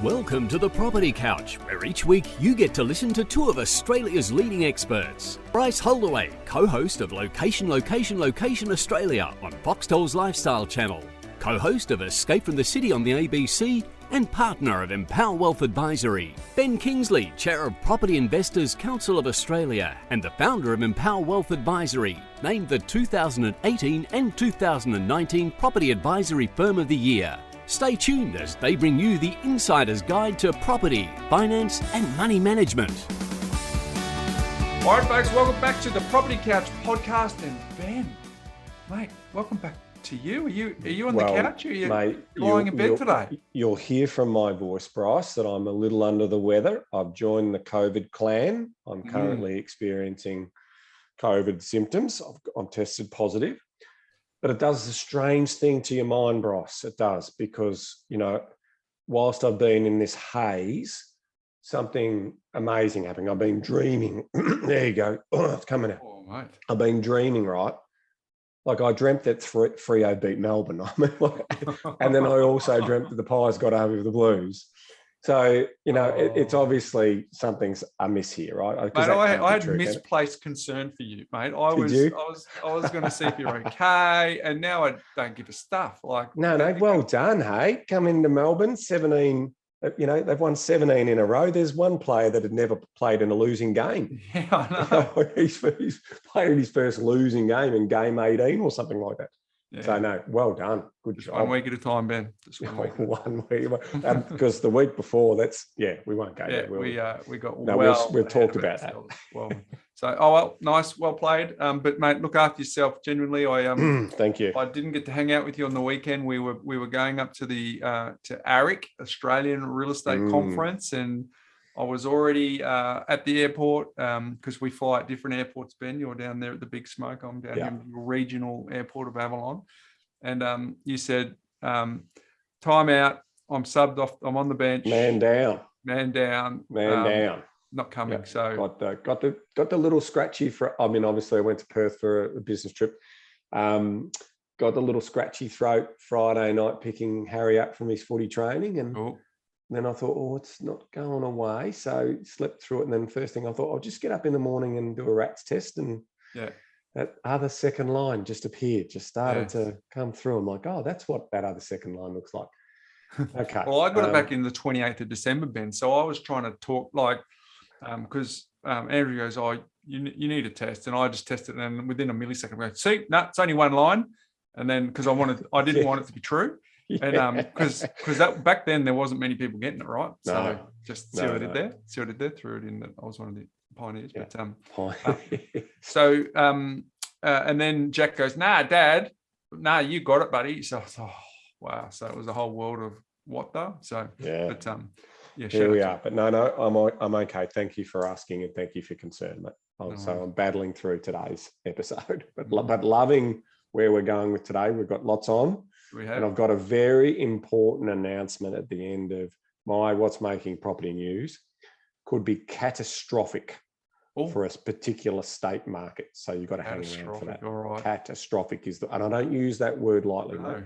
Welcome to the Property Couch, where each week you get to listen to two of Australia's leading experts. Bryce Holdaway, co-host of Location Australia on Foxtel's Lifestyle Channel, co-host of Escape from the City on the ABC, and partner of Empower Wealth Advisory. Ben Kingsley, chair of Property Investors Council of Australia and the founder of Empower Wealth Advisory, named the 2018 and 2019 Property Advisory Firm of the Year. Stay tuned as they bring you the insider's guide to property, finance and money management. All right, folks, welcome back to the Property Couch podcast. And Ben, mate, welcome back to you. Are you on the couch? Or are you lying in bed today? You'll hear from my voice, Bryce, that I'm a little under the weather. I've joined the COVID clan. I'm currently experiencing COVID symptoms. I'm tested positive. But it does a strange thing to your mind, Bryce. It does, because, whilst I've been in this haze, something amazing happening. I've been dreaming. There you go. Oh, it's coming out. Oh, mate. I've been dreaming, right? Like I dreamt that Freo beat Melbourne. And then I also dreamt that the Pies got over the Blues. So, it's obviously something's amiss here, right? Mate, I had misplaced concern for you, mate. I was going to see if you're okay, and now I don't give a stuff. No, well done, hey. Come into Melbourne, 17. They've won 17 in a row. There's one player that had never played in a losing game. Yeah, I know. He's played his first losing game in game 18 or something like that. Yeah. So, no, well done. Good Just job. 1 week at a time, Ben. Just 1 week. 1 week. Because the week before, we won't go there. We got we've talked about that. Well, so, nice, well played. But, mate, look after yourself. Genuinely, thank you. I didn't get to hang out with you on the weekend. We were going up to the to ARIC, Australian Real Estate Conference, and I was already at the airport because we fly at different airports, Ben. You're down there at the Big Smoke. I'm down here at the regional airport of Avalon. And you said, time out. I'm subbed off. I'm on the bench. Man down. Not coming. Yep. So got the little scratchy. Obviously I went to Perth for a business trip. Got the little scratchy throat Friday night picking Harry up from his footy training, and then I thought, it's not going away. So slept through it. And then first thing I thought, I'll just get up in the morning and do a RATS test. And that other second line just appeared, just started to come through. I'm like, that's what that other second line looks like. Okay. Well, I got it back in the 28th of December, Ben. So I was trying to talk because Andrew goes, you need a test. And I just tested it. And within a millisecond, I go, see, no, it's only one line. And then because I didn't want it to be true. And because that back then there wasn't many people getting it right, so just see what I did there. See what I did there. Threw it in that I was one of the pioneers. Yeah. But so and then Jack goes, Dad, you got it, buddy. So I thought, wow. So it was a whole world of what though. So but here we are. But no, I'm okay. Thank you for asking and thank you for concern, mate. I'm battling through today's episode, but loving where we're going with today. We've got lots on. And I've got a very important announcement at the end of my What's Making Property News. Could be catastrophic for a particular state market. So you've got to hang around for that. All right. Catastrophic and I don't use that word lightly. No,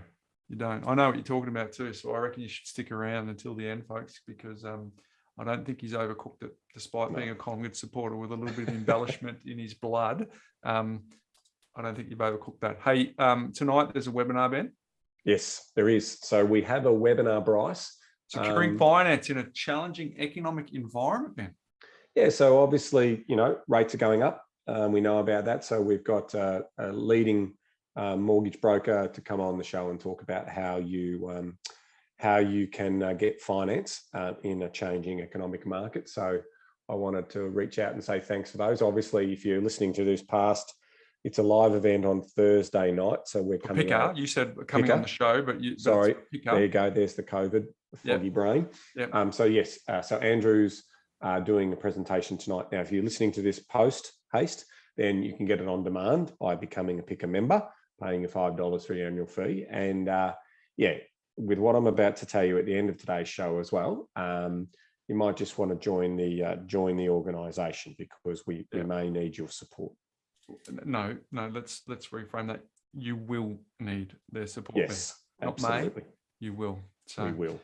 you don't. I know what you're talking about too. So I reckon you should stick around until the end, folks, because I don't think he's overcooked it, despite being a Collingwood supporter with a little bit of embellishment in his blood. I don't think you've overcooked that. Hey, tonight there's a webinar, Ben. Yes, there is. So we have a webinar, Bryce. Securing finance in a challenging economic environment, man. Yeah, so obviously, rates are going up. We know about that. So we've got a leading mortgage broker to come on the show and talk about how you can get finance in a changing economic market. So I wanted to reach out and say thanks for those. Obviously, if you're listening to this past, it's a live event on Thursday night. So we're coming PICA, out. you said coming on the show, but sorry, there you go. There's the COVID foggy brain. Yep. So yes, so Andrew's doing a presentation tonight. Now, if you're listening to this post haste, then you can get it on demand by becoming a PICA member, paying a $5 for your annual fee. And with what I'm about to tell you at the end of today's show as well, you might just want to join the organisation because we may need your support. No, let's reframe that. You will need their support. Yes, Not absolutely. may, you will. So we will.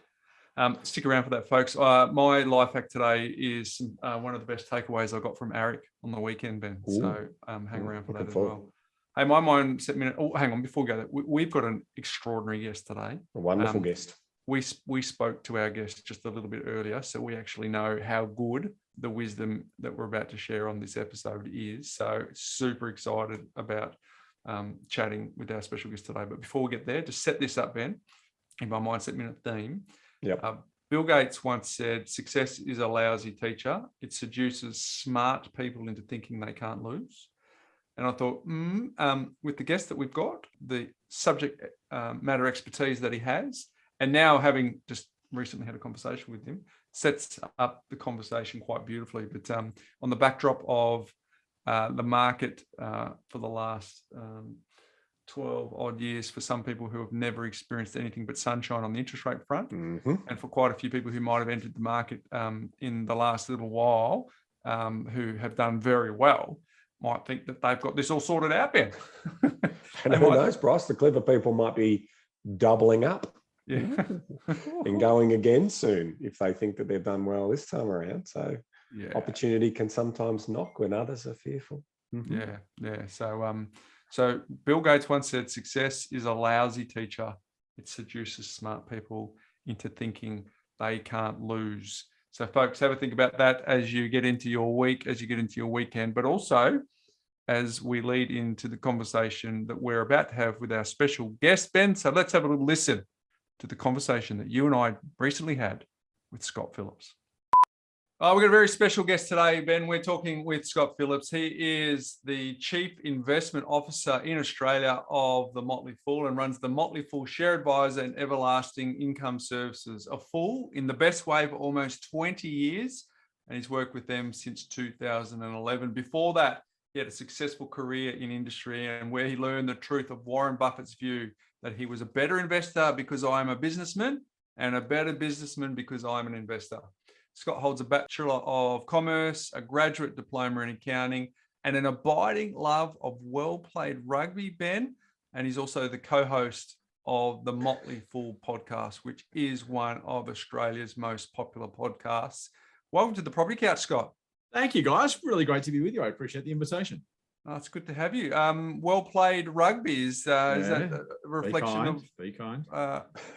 Stick around for that, folks. My life hack today is one of the best takeaways I got from Arik on the weekend, Ben. Ooh. So hang around for that as forward. well. Hey, my mind set me. Oh, hang on. Before we go, we've got an extraordinary guest today. A wonderful guest. We spoke to our guest just a little bit earlier, so we actually know how good the wisdom that we're about to share on this episode is. So super excited about chatting with our special guest today. But before we get there, to set this up, Ben, in my mindset minute theme, Bill Gates once said, "Success is a lousy teacher. It seduces smart people into thinking they can't lose." And I thought, with the guest that we've got, the subject matter expertise that he has, and now having just recently had a conversation with him, sets up the conversation quite beautifully. But on the backdrop of the market for the last 12 odd years, for some people who have never experienced anything but sunshine on the interest rate front, and for quite a few people who might have entered the market in the last little while, who have done very well, might think that they've got this all sorted out, Ben. And who knows, Bryce, the clever people might be doubling up and going again soon if they think that they've done well this time around. So opportunity can sometimes knock when others are fearful. So Bill Gates once said, "Success is a lousy teacher. It seduces smart people into thinking they can't lose." So folks, have a think about that as you get into your week, as you get into your weekend, but also as we lead into the conversation that we're about to have with our special guest, Ben. So let's have a little listen to the conversation that you and I recently had with Scott Phillips. We've got a very special guest today, Ben. We're talking with Scott Phillips. He is the Chief Investment Officer in Australia of the Motley Fool and runs the Motley Fool Share Advisor and Everlasting Income Services. A fool in the best way for almost 20 years, and he's worked with them since 2011. Before that, he had a successful career in industry, and where he learned the truth of Warren Buffett's view that he was a better investor because I am a businessman and a better businessman because I'm an investor. Scott holds a Bachelor of Commerce, a graduate diploma in accounting, and an abiding love of well-played rugby, Ben. And he's also the co-host of the Motley Fool podcast, which is one of Australia's most popular podcasts. Welcome to the Property Couch, Scott. Thank you, guys. Really great to be with you. I appreciate the invitation. Oh, it's good to have you. Well-played rugby, is that a reflection be kind.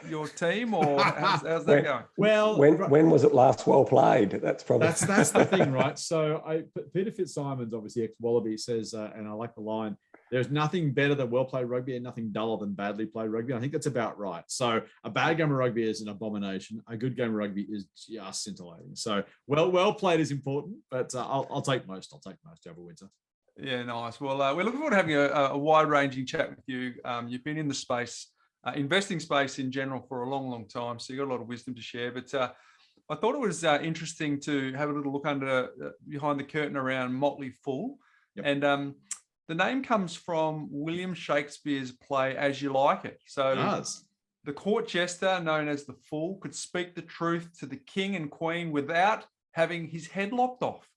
Your team, or how's that going? Well, when was it last well played? That's the thing, right? So Peter Fitzsimons, obviously ex-Wallaby, says, and I like the line, "There's nothing better than well-played rugby and nothing duller than badly played rugby." I think that's about right. So a bad game of rugby is an abomination. A good game of rugby is just scintillating. So well played is important, but I'll take most. I'll take most over winter. Yeah, nice. Well, we're looking forward to having a wide-ranging chat with you. You've been in the space, investing space in general, for a long, long time, so you've got a lot of wisdom to share. But I thought it was interesting to have a little look behind the curtain around Motley Fool. Yep. And the name comes from William Shakespeare's play As You Like It. So the court jester, known as the Fool, could speak the truth to the king and queen without having his head lopped off.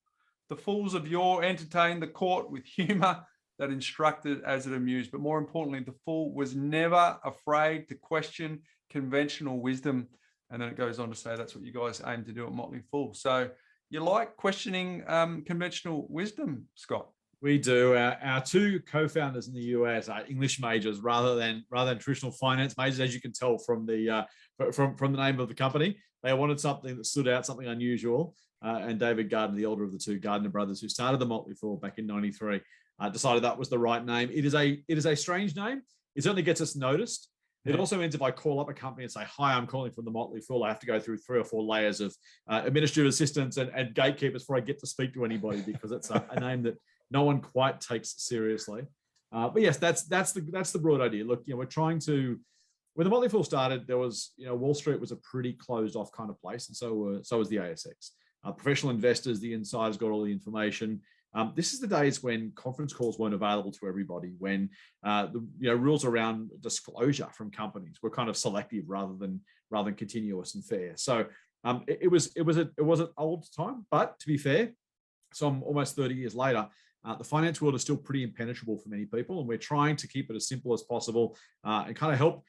The fools of yore entertained the court with humour that instructed as it amused. But more importantly, the fool was never afraid to question conventional wisdom. And then it goes on to say that's what you guys aim to do at Motley Fool. So you like questioning conventional wisdom, Scott? We do. Our two co-founders in the US are English majors rather than traditional finance majors, as you can tell from the name of the company. They wanted something that stood out, something unusual. And David Gardner, the elder of the two Gardner brothers, who started the Motley Fool back in '93, decided that was the right name. It is a strange name. It certainly gets us noticed. It also means if I call up a company and say, "Hi, I'm calling from the Motley Fool," I have to go through 3 or 4 layers of administrative assistants and gatekeepers before I get to speak to anybody, because it's a name that no one quite takes seriously. But yes, that's the broad idea. Look, we're trying to. When the Motley Fool started, there was, Wall Street was a pretty closed off kind of place, and so was the ASX. Professional investors, the insiders, got all the information. This is the days when conference calls weren't available to everybody, when the rules around disclosure from companies were kind of selective rather than continuous and fair. So it was an old time, but to be fair, some almost 30 years later, the finance world is still pretty impenetrable for many people, and we're trying to keep it as simple as possible and kind of help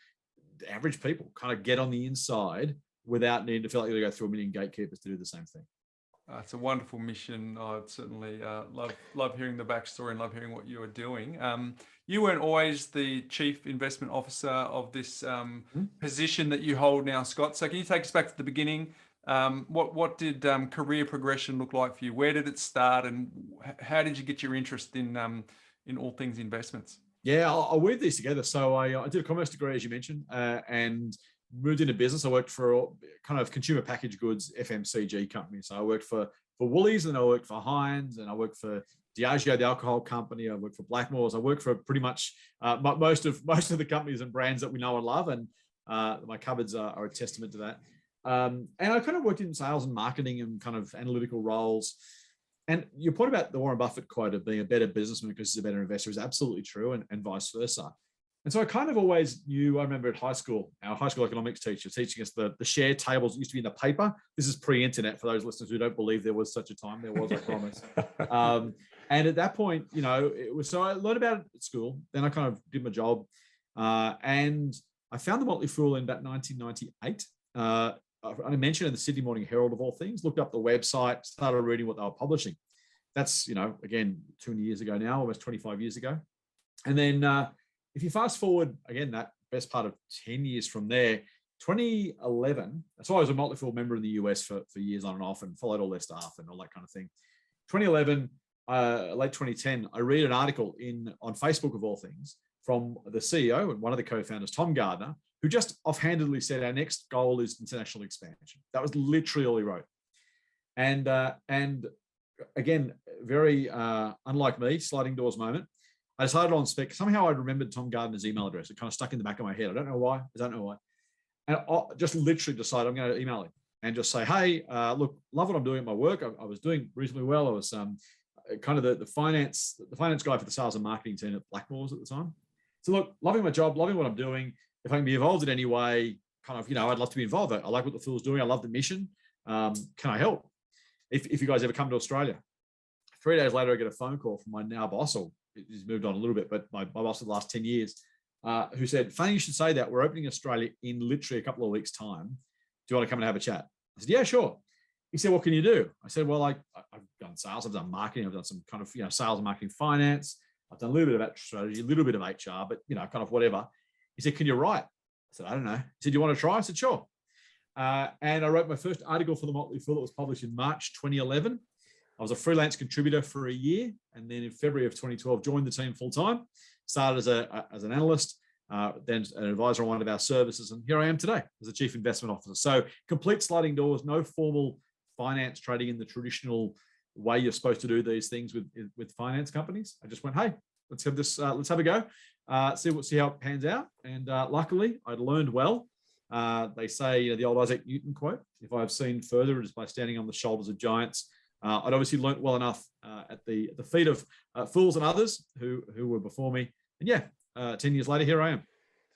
the average people kind of get on the inside without needing to feel like you go through a million gatekeepers to do the same thing. It's a wonderful mission. I'd certainly love hearing the backstory and love hearing what you are doing. You weren't always the chief investment officer of this position that you hold now, Scott. So can you take us back to the beginning? What did career progression look like for you? Where did it start, and how did you get your interest in all things investments? Yeah, I'll weave these together. So I did a commerce degree, as you mentioned, and moved into business. I worked for a kind of consumer packaged goods FMCG company. So I worked for Woolies, and I worked for Heinz, and I worked for Diageo, the alcohol company. I worked for Blackmores. I worked for pretty much most of the companies and brands that we know and love, and my cupboards are a testament to that. And I kind of worked in sales and marketing and kind of analytical roles. And your point about the Warren Buffett quote of being a better businessman because he's a better investor is absolutely true, and vice versa. And so I kind of always knew, I remember at high school, our high school economics teacher teaching us the share tables that used to be in the paper. This is pre-internet for those listeners who don't believe there was such a time. There was, I promise. And at that point, so I learned about it at school. Then I kind of did my job. And I found the Motley Fool in about 1998. I mentioned in the Sydney Morning Herald of all things, looked up the website, started reading what they were publishing. That's, again, 20 years ago now, almost 25 years ago. And then if you fast forward, again, that best part of 10 years from there, 2011, so I was a Motley Fool member in the US for years on and off and followed all their staff and all that kind of thing. 2011, late 2010, I read an article on Facebook of all things from the CEO and one of the co-founders, Tom Gardner, who just offhandedly said, our next goal is international expansion. That was literally all he wrote. And again, very unlike me, sliding doors moment, I decided on spec. Somehow I remembered Tom Gardner's email address. It kind of stuck in the back of my head. I don't know why. And I just literally decided I'm going to email him and just say, hey, look, love what I'm doing at my work. I was doing reasonably well. I was kind of the finance guy for the sales and marketing team at Blackmores at the time. So look, loving my job, loving what I'm doing. If I can be involved in any way, kind of, I'd love to be involved. I like what the Fool's doing. I love the mission. Can I help? If you guys ever come to Australia. 3 days later, I get a phone call from my now boss, or he's moved on a little bit, but my boss of the last 10 years, who said, funny you should say that. We're opening Australia in literally a couple of weeks' time. Do you want to come and have a chat? I said, yeah, sure. He said, what can you do? I said, well, I've done sales, I've done marketing, I've done some kind of, sales and marketing finance. I've done a little bit of strategy, a little bit of HR, but, kind of whatever. He said, can you write? I said, I don't know. He said, you want to try? I said, sure. And I wrote my first article for the Motley Fool that was published in March 2011. I was a freelance contributor for a year, and then in February of 2012, joined the team full time. Started as an analyst, then an advisor on one of our services, and here I am today as the chief investment officer. So complete sliding doors, no formal finance trading in the traditional way you're supposed to do these things with finance companies. I just went, hey, let's have this. Let's have a go. See how it pans out. And luckily, I'd learned well. They say the old Isaac Newton quote: "If I have seen further, it is by standing on the shoulders of giants." I'd obviously learnt well enough at the feet of fools and others who were before me. And 10 years later, here I am.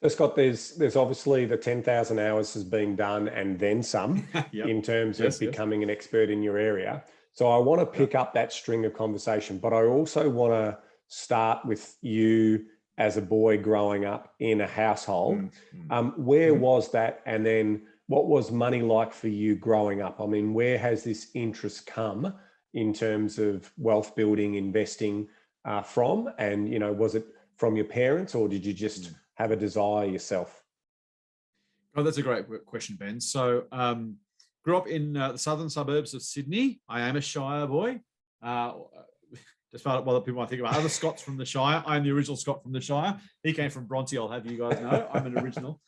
So Scott, there's obviously the 10,000 hours has been done and then some Yep. in terms of becoming an expert in your area. So I want to pick up that string of conversation, but I also want to start with you as a boy growing up in a household. Where was that? And then what was money like for you growing up? I mean, where has this interest come in terms of wealth building, investing from? And, was it from your parents, or did you just have a desire yourself? Oh, that's a great question, Ben. So grew up in the southern suburbs of Sydney. I am a Shire boy. Despite what people might think about other Scots from the Shire, I'm the original Scot from the Shire. He came from Bronte, I'll have you guys know. I'm an original.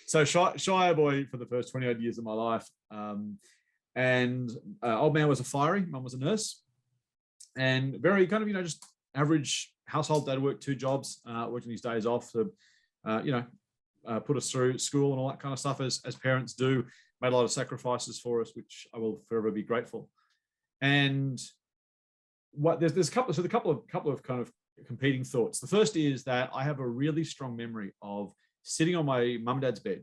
So Shire boy for the first 20 odd years of my life. And old man was a fiery, mum was a nurse. And very kind of, just average household. Dad worked 2 jobs, working his days off to, put us through school and all that kind of stuff as parents do. Made a lot of sacrifices for us, which I will forever be grateful. And there's a couple of kind of competing thoughts. The first is that I have a really strong memory of sitting on my mum and dad's bed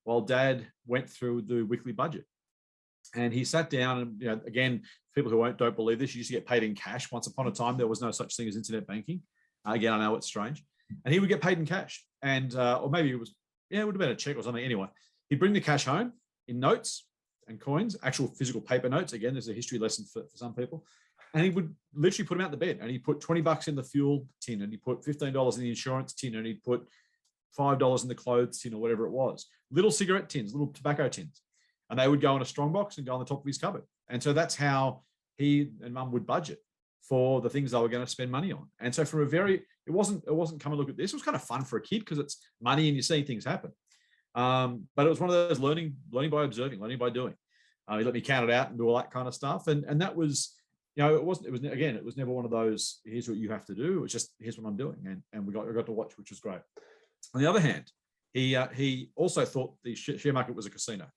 while Dad went through the weekly budget. And he sat down and, again, people who don't believe this, you used to get paid in cash. Once upon a time, there was no such thing as internet banking. Again, I know it's strange. And he would get paid in cash. And, or maybe it would have been a check or something. Anyway, he'd bring the cash home in notes and coins, actual physical paper notes. Again, there's a history lesson for some people. And he would literally put them out the bed, and he'd put $20 in the fuel tin, and he put $15 in the insurance tin, and he'd put $5 in the clothes tin or whatever it was. Little cigarette tins, little tobacco tins. And they would go in a strong box and go on the top of his cupboard. And so that's how he and mum would budget for the things they were going to spend money on. And so it wasn't come and look at this. It was kind of fun for a kid because it's money and you're seeing things happen. But it was one of those learning by observing, learning by doing. He let me count it out and do all that kind of stuff. And that was, it was never one of those, here's what you have to do. It was just, here's what I'm doing. And we got to watch, which was great. On the other hand, he also thought the share market was a casino.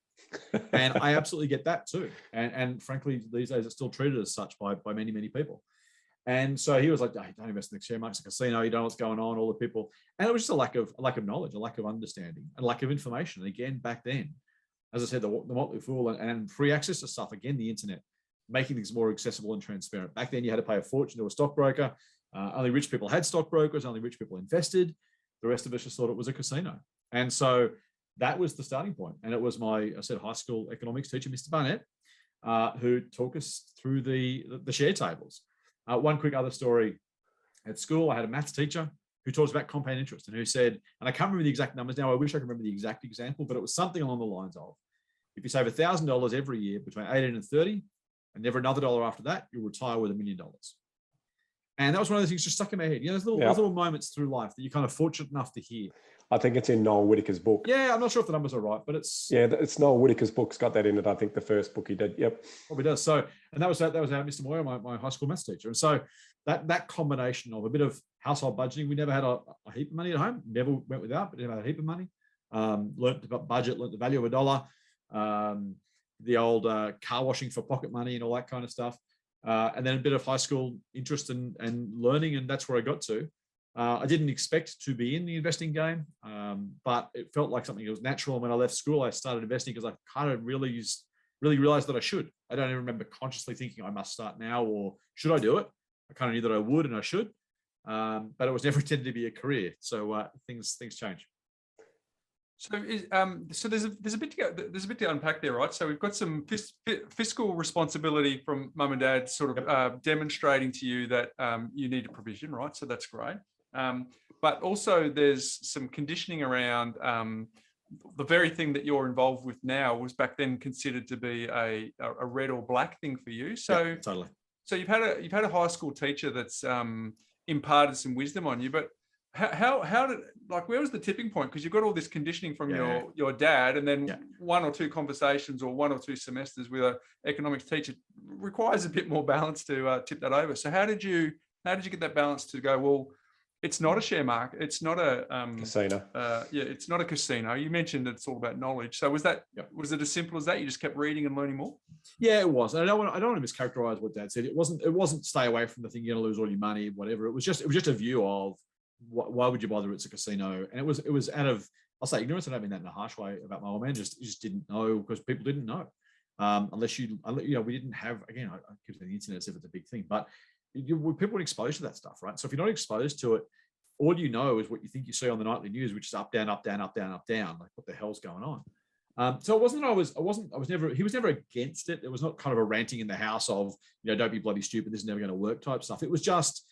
And I absolutely get that too. And frankly, these days it's still treated as such by many, many people. And so he was like, hey, don't invest in the share market, it's a casino, you don't know what's going on, all the people. And it was just a lack of knowledge, a lack of understanding, a lack of information. And again, back then, as I said, the Motley Fool and free access to stuff, again, the internet, making things more accessible and transparent. Back then, you had to pay a fortune to a stockbroker. Only rich people had stockbrokers, only rich people invested. The rest of us just thought it was a casino. And so that was the starting point. And it was my high school economics teacher, Mr. Barnett, who took us through the share tables. One quick other story at school, I had a maths teacher who taught us about compound interest and who said, and I can't remember the exact numbers now, I wish I could remember the exact example, but it was something along the lines of, if you save $1,000 every year between 18 and 30, and never another dollar after that, you'll retire with $1 million. And that was one of the things just stuck in my head. There's little moments through life that you're kind of fortunate enough to hear. I think it's in Noel Whittaker's book. Yeah, I'm not sure if the numbers are right, but it's... Yeah, it's Noel Whittaker's book. It's got that in it. I think the first book he did. Yep. Probably does. So, and that was our Mr. Moyer, my high school maths teacher. And so that combination of a bit of household budgeting, we never had a heap of money at home, never went without, but never had a heap of money. Learned about budget, learned the value of a dollar, the old car washing for pocket money and all that kind of stuff. And then a bit of high school interest and learning, and that's where I got to. I didn't expect to be in the investing game, but it felt like something that was natural. And when I left school, I started investing because I kind of really realized that I should. I don't even remember consciously thinking I must start now or should I do it. I kind of knew that I would and I should, but it was never intended to be a career. So things change. So there's a bit to unpack there, right? So we've got some fiscal responsibility from mum and dad, sort of demonstrating to you that you need a provision, right? So that's great. But also there's some conditioning around the very thing that you're involved with now was back then considered to be a red or black thing for you. So yeah, totally. So you've had a high school teacher that's imparted some wisdom on you, but how did, like, where was the tipping point? Because you've got all this conditioning from your dad, and then one or two conversations or one or two semesters with an economics teacher requires a bit more balance to tip that over. So how did you get that balance to go, well, it's not a share market, it's not a casino. It's not a casino. You mentioned it's all about knowledge. So was it as simple as that? You just kept reading and learning more? Yeah, it was. And I don't want to mischaracterize what Dad said. It wasn't stay away from the thing, you're going to lose all your money, whatever. It was just a view of, why would you bother? It's a casino. And it was out of, I'll say ignorance. I don't mean that in a harsh way about my old man. Just didn't know, because people didn't know. Unless we didn't have, again, I keep saying the internet as if it's a big thing, but people weren't exposed to that stuff, right? So if you're not exposed to it, all you know is what you think you see on the nightly news, which is up, down, up, down, up, down, up, down. Like, what the hell's going on? So it wasn't that he was never against it. It was not kind of a ranting in the house of, don't be bloody stupid, this is never going to work type stuff. It was just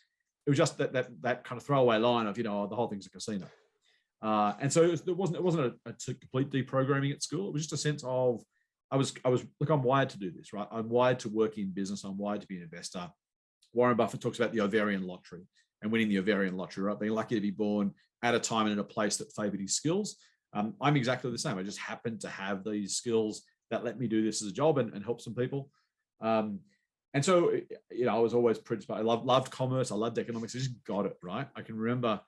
that kind of throwaway line of, the whole thing's a casino. And so it wasn't a complete deprogramming at school. It was just a sense of, look, I'm wired to do this, right? I'm wired to work in business. I'm wired to be an investor. Warren Buffett talks about the Ovarian Lottery and winning the Ovarian Lottery, right? Being lucky to be born at a time and in a place that favored his skills. I'm exactly the same. I just happen to have these skills that let me do this as a job and help some people. And so, I was always pretty, I loved commerce. I loved economics. I just got it, right? I can remember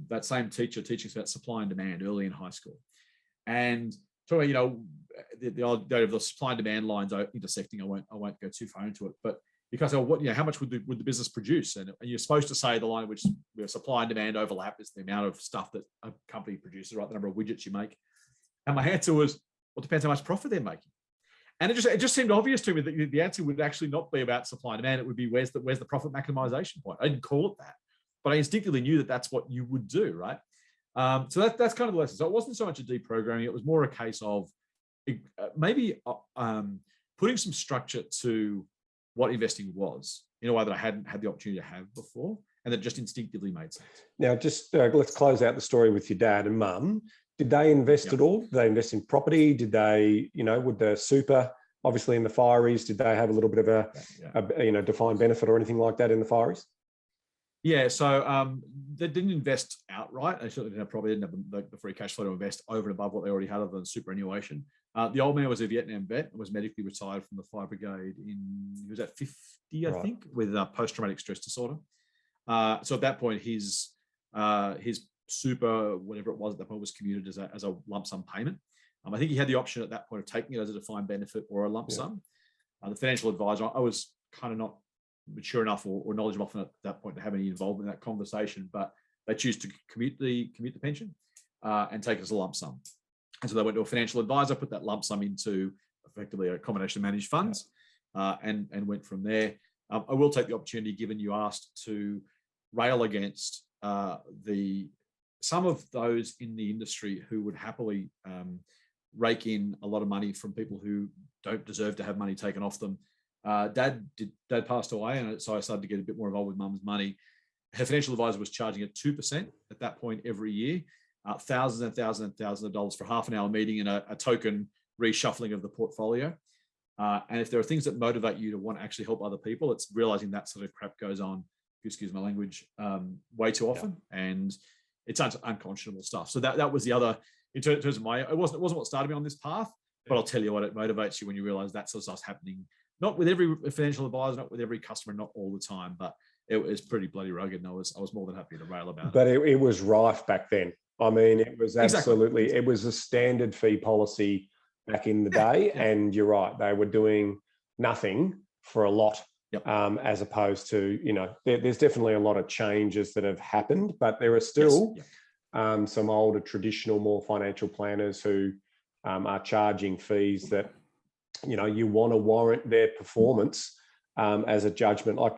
that same teacher teaching us about supply and demand early in high school. And so, the idea of the supply and demand lines are intersecting. I won't go too far into it, but because how much would the business produce? And you're supposed to say the line which supply and demand overlap is the amount of stuff that a company produces, right? The number of widgets you make. And my answer was, well, it depends how much profit they're making. And it just seemed obvious to me that the answer would actually not be about supply and demand. It would be where's the profit maximization point. I didn't call it that, but I instinctively knew that that's what you would do, right? So that's kind of the lesson. So it wasn't so much a deprogramming. It was more a case of maybe putting some structure to what investing was in a way that I hadn't had the opportunity to have before, and that just instinctively made sense. Now, just let's close out the story with your dad and mum. Did they invest at all? Did they invest in property? Did they, would the super, obviously in the fireys, did they have a little bit of a defined benefit or anything like that in the fireys? Yeah, so they didn't invest outright. They certainly didn't have property, didn't have the free cash flow to invest over and above what they already had other than superannuation. The old man was a Vietnam vet, was medically retired from the fire brigade he was at 50, I think, with post-traumatic stress disorder. So at that point, his super, whatever it was at that point, was commuted as a lump sum payment. I think he had the option at that point of taking it as a defined benefit or a lump sum. The financial advisor, I was kind of not mature enough or knowledgeable enough at that point to have any involvement in that conversation, but they choose to commute the pension and take it as a lump sum. And so they went to a financial advisor, put that lump sum into effectively a combination of managed funds, and went from there. I will take the opportunity, given you asked, to rail against some of those in the industry who would happily rake in a lot of money from people who don't deserve to have money taken off them. Dad passed away, and so I started to get a bit more involved with mum's money. Her financial advisor was charging at 2% at that point every year, thousands and thousands and thousands of dollars for half an hour meeting and a token reshuffling of the portfolio. And if there are things that motivate you to want to actually help other people, it's realizing that sort of crap goes on, excuse my language, way too often, and it's unconscionable stuff. So that was the other, in terms of it wasn't what started me on this path, but I'll tell you what, it motivates you when you realize that sort of stuff's happening. Not with every financial advisor, not with every customer, not all the time, but it was pretty bloody rugged, and I was more than happy to rail about it. But it was rife back then. I mean, it was absolutely, it was a standard fee policy back in the day, and you're right, they were doing nothing for a lot, as opposed to, there's definitely a lot of changes that have happened, but there are still some older traditional, more financial planners who are charging fees that, you want to warrant their performance as a judgment. Like,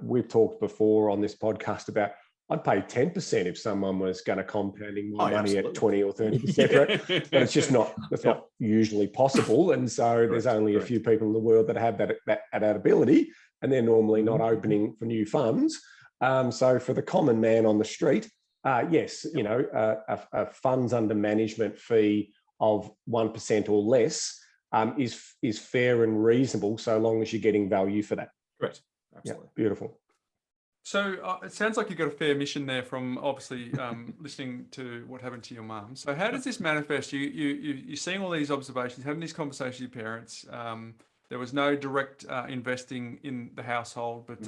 we've talked before on this podcast about, I'd pay 10% if someone was going to compounding my money at 20 or 30%, but it's just not, that's not usually possible. And so there's only a few people in the world that have that ability, and they're normally not opening for new funds. So for the common man on the street, yes, a funds under management fee of 1% or less is fair and reasonable, so long as you're getting value for that. Correct. Absolutely. Yeah, beautiful. So it sounds like you've got a fair mission there from obviously listening to what happened to your mum. So how does this manifest? You're seeing all these observations, having these conversations with your parents. There was no direct investing in the household, but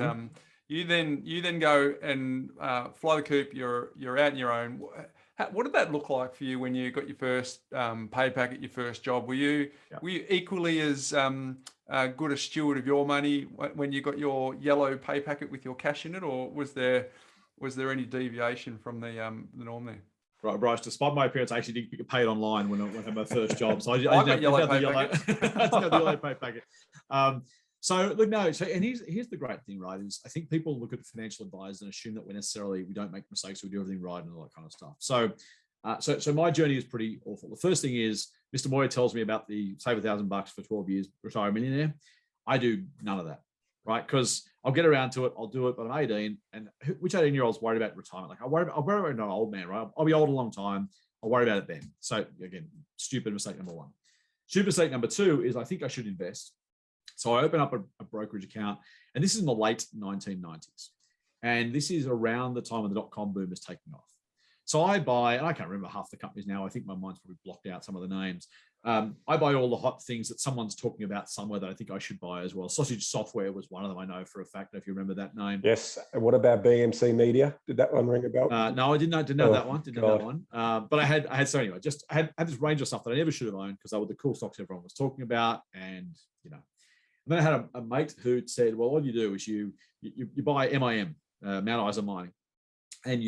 you then go and fly the coop. You're out on your own. What did that look like for you when you got your first pay packet, your first job? Were you equally as good a steward of your money when you got your yellow pay packet with your cash in it, or was there any deviation from the norm there? Right, Bryce, despite my appearance, I actually did get paid online when I had my first job. So I got yellow pay packet. I didn't have the yellow pay packet. So look, no. So, and here's the great thing, right? Is I think people look at financial advisors and assume that we don't make mistakes, we do everything right, and all that kind of stuff. So my journey is pretty awful. The first thing is Mr. Moyer tells me about the save $1,000 for 12 years, retire a millionaire. I do none of that, right? Because I'll get around to it, I'll do it, but I'm 18, and which 18-year-old's worried about retirement? Like I'll worry about an old man, right? I'll be old a long time. I'll worry about it then. So again, stupid mistake number one. Stupid mistake number two is I think I should invest. So I open up a brokerage account, and this is in the late 1990s. And this is around the time when the dot-com boom is taking off. So I buy, and I can't remember half the companies now. I think my mind's probably blocked out some of the names. I buy all the hot things that someone's talking about somewhere that I think I should buy as well. Sausage Software was one of them, I know for a fact, if you remember that name. Yes. What about BMC Media? Did that one ring a bell? No, I didn't know that one. Didn't know that one. But I had so anyway, I had this range of stuff that I never should have owned because they were the cool stocks everyone was talking about, and And then I had a mate who said, well, what you do is you buy MIM, Mount Isa Mining, and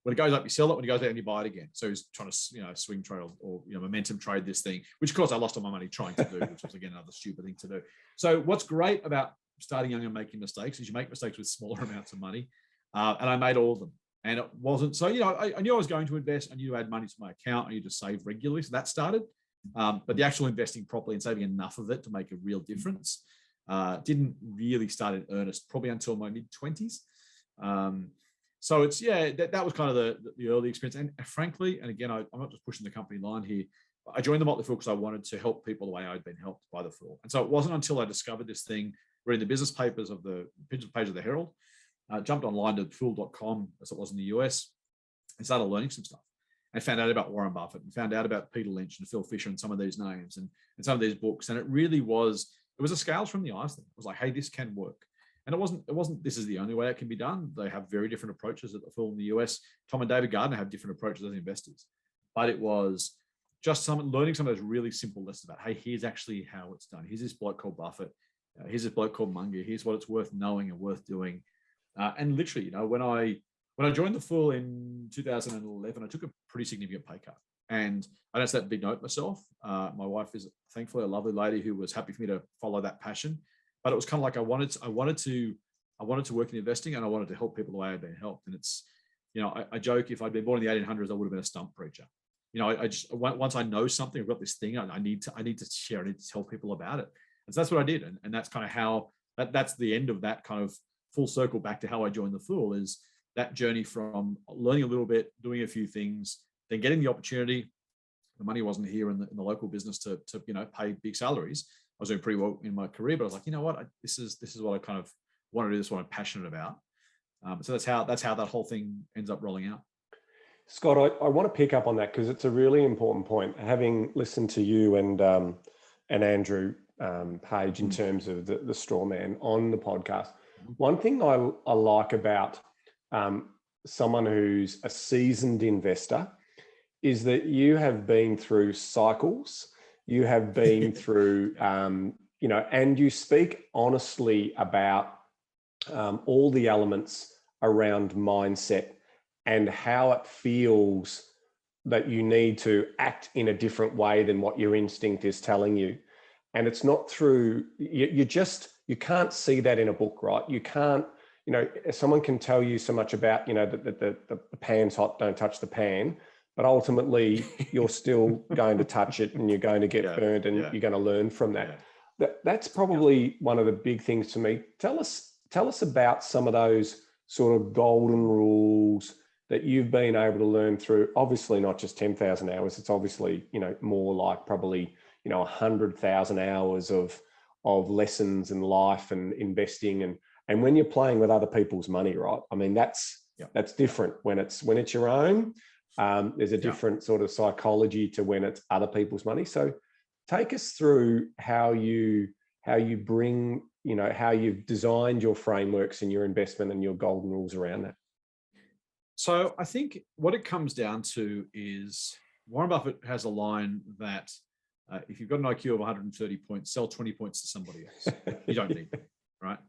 when it goes up, you sell it. When it goes down, you buy it again. So he's trying to, swing trade or momentum trade this thing, which of course I lost all my money trying to do, which was again another stupid thing to do. So what's great about starting young and making mistakes is you make mistakes with smaller amounts of money, and I made all of them. And it wasn't so. I knew I was going to invest. I knew I had money to my account. I needed to save regularly, so that started. But the actual investing properly and saving enough of it to make a real difference didn't really start in earnest probably until my mid-20s. So it's, that was kind of the early experience. And frankly, and again, I'm not just pushing the company line here, I joined the Motley Fool because I wanted to help people the way I'd been helped by the Fool. And so it wasn't until I discovered this thing, reading the business papers of the business page of the Herald, jumped online to fool.com as it was in the US, and started learning some stuff. And found out about Warren Buffett and found out about Peter Lynch and Phil Fisher and some of these names and some of these books. And it really was, it was a scales from the eyes thing. It was like, hey, this can work. And it wasn't, this is the only way it can be done. They have very different approaches at the Fool in the US. Tom and David Gardner have different approaches as investors. But it was just learning some of those really simple lessons about, hey, here's actually how it's done. Here's this bloke called Buffett. Here's this bloke called Munger. Here's what it's worth knowing and worth doing. And literally, when I joined the Fool in 2011, I took a pretty significant pay cut. And I don't set that big note myself. My wife is thankfully a lovely lady who was happy for me to follow that passion. But it was kind of like I wanted to work in investing, and I wanted to help people the way I'd been helped. And it's, I joke, if I'd been born in the 1800s, I would have been a stump preacher. I just, once I know something, I've got this thing, I need to share, I need to tell people about it. And so that's what I did. And that's kind of how, that's the end of that kind of full circle back to how I joined the Fool, is that journey from learning a little bit, doing a few things, then getting the opportunity. The money wasn't here in the local business to pay big salaries. I was doing pretty well in my career, but I was like, you know what, this is what I kind of want to do. This is what I'm passionate about. So that's how that whole thing ends up rolling out. Scott, I want to pick up on that because it's a really important point. Having listened to you and Andrew Page in terms of the straw man on the podcast, one thing I like about someone who's a seasoned investor is that you have been through cycles, you have been through, and you speak honestly about all the elements around mindset and how it feels that you need to act in a different way than what your instinct is telling you. And it's not through, you can't see that in a book, right? You can't, someone can tell you so much about, that the pan's hot, don't touch the pan, but ultimately you're still going to touch it and you're going to get burned and you're going to learn from that. That's probably one of the big things to me. Tell us about some of those sort of golden rules that you've been able to learn through, obviously not just 10,000 hours. It's obviously, more like probably, 100,000 hours of lessons in life and investing. And when you're playing with other people's money, right? I mean, that's different when it's your own. There's a different sort of psychology to when it's other people's money. So take us through how you bring, how you've designed your frameworks and your investment and your golden rules around that. So I think what it comes down to is Warren Buffett has a line that if you've got an IQ of 130 points, sell 20 points to somebody else. You don't need them, right?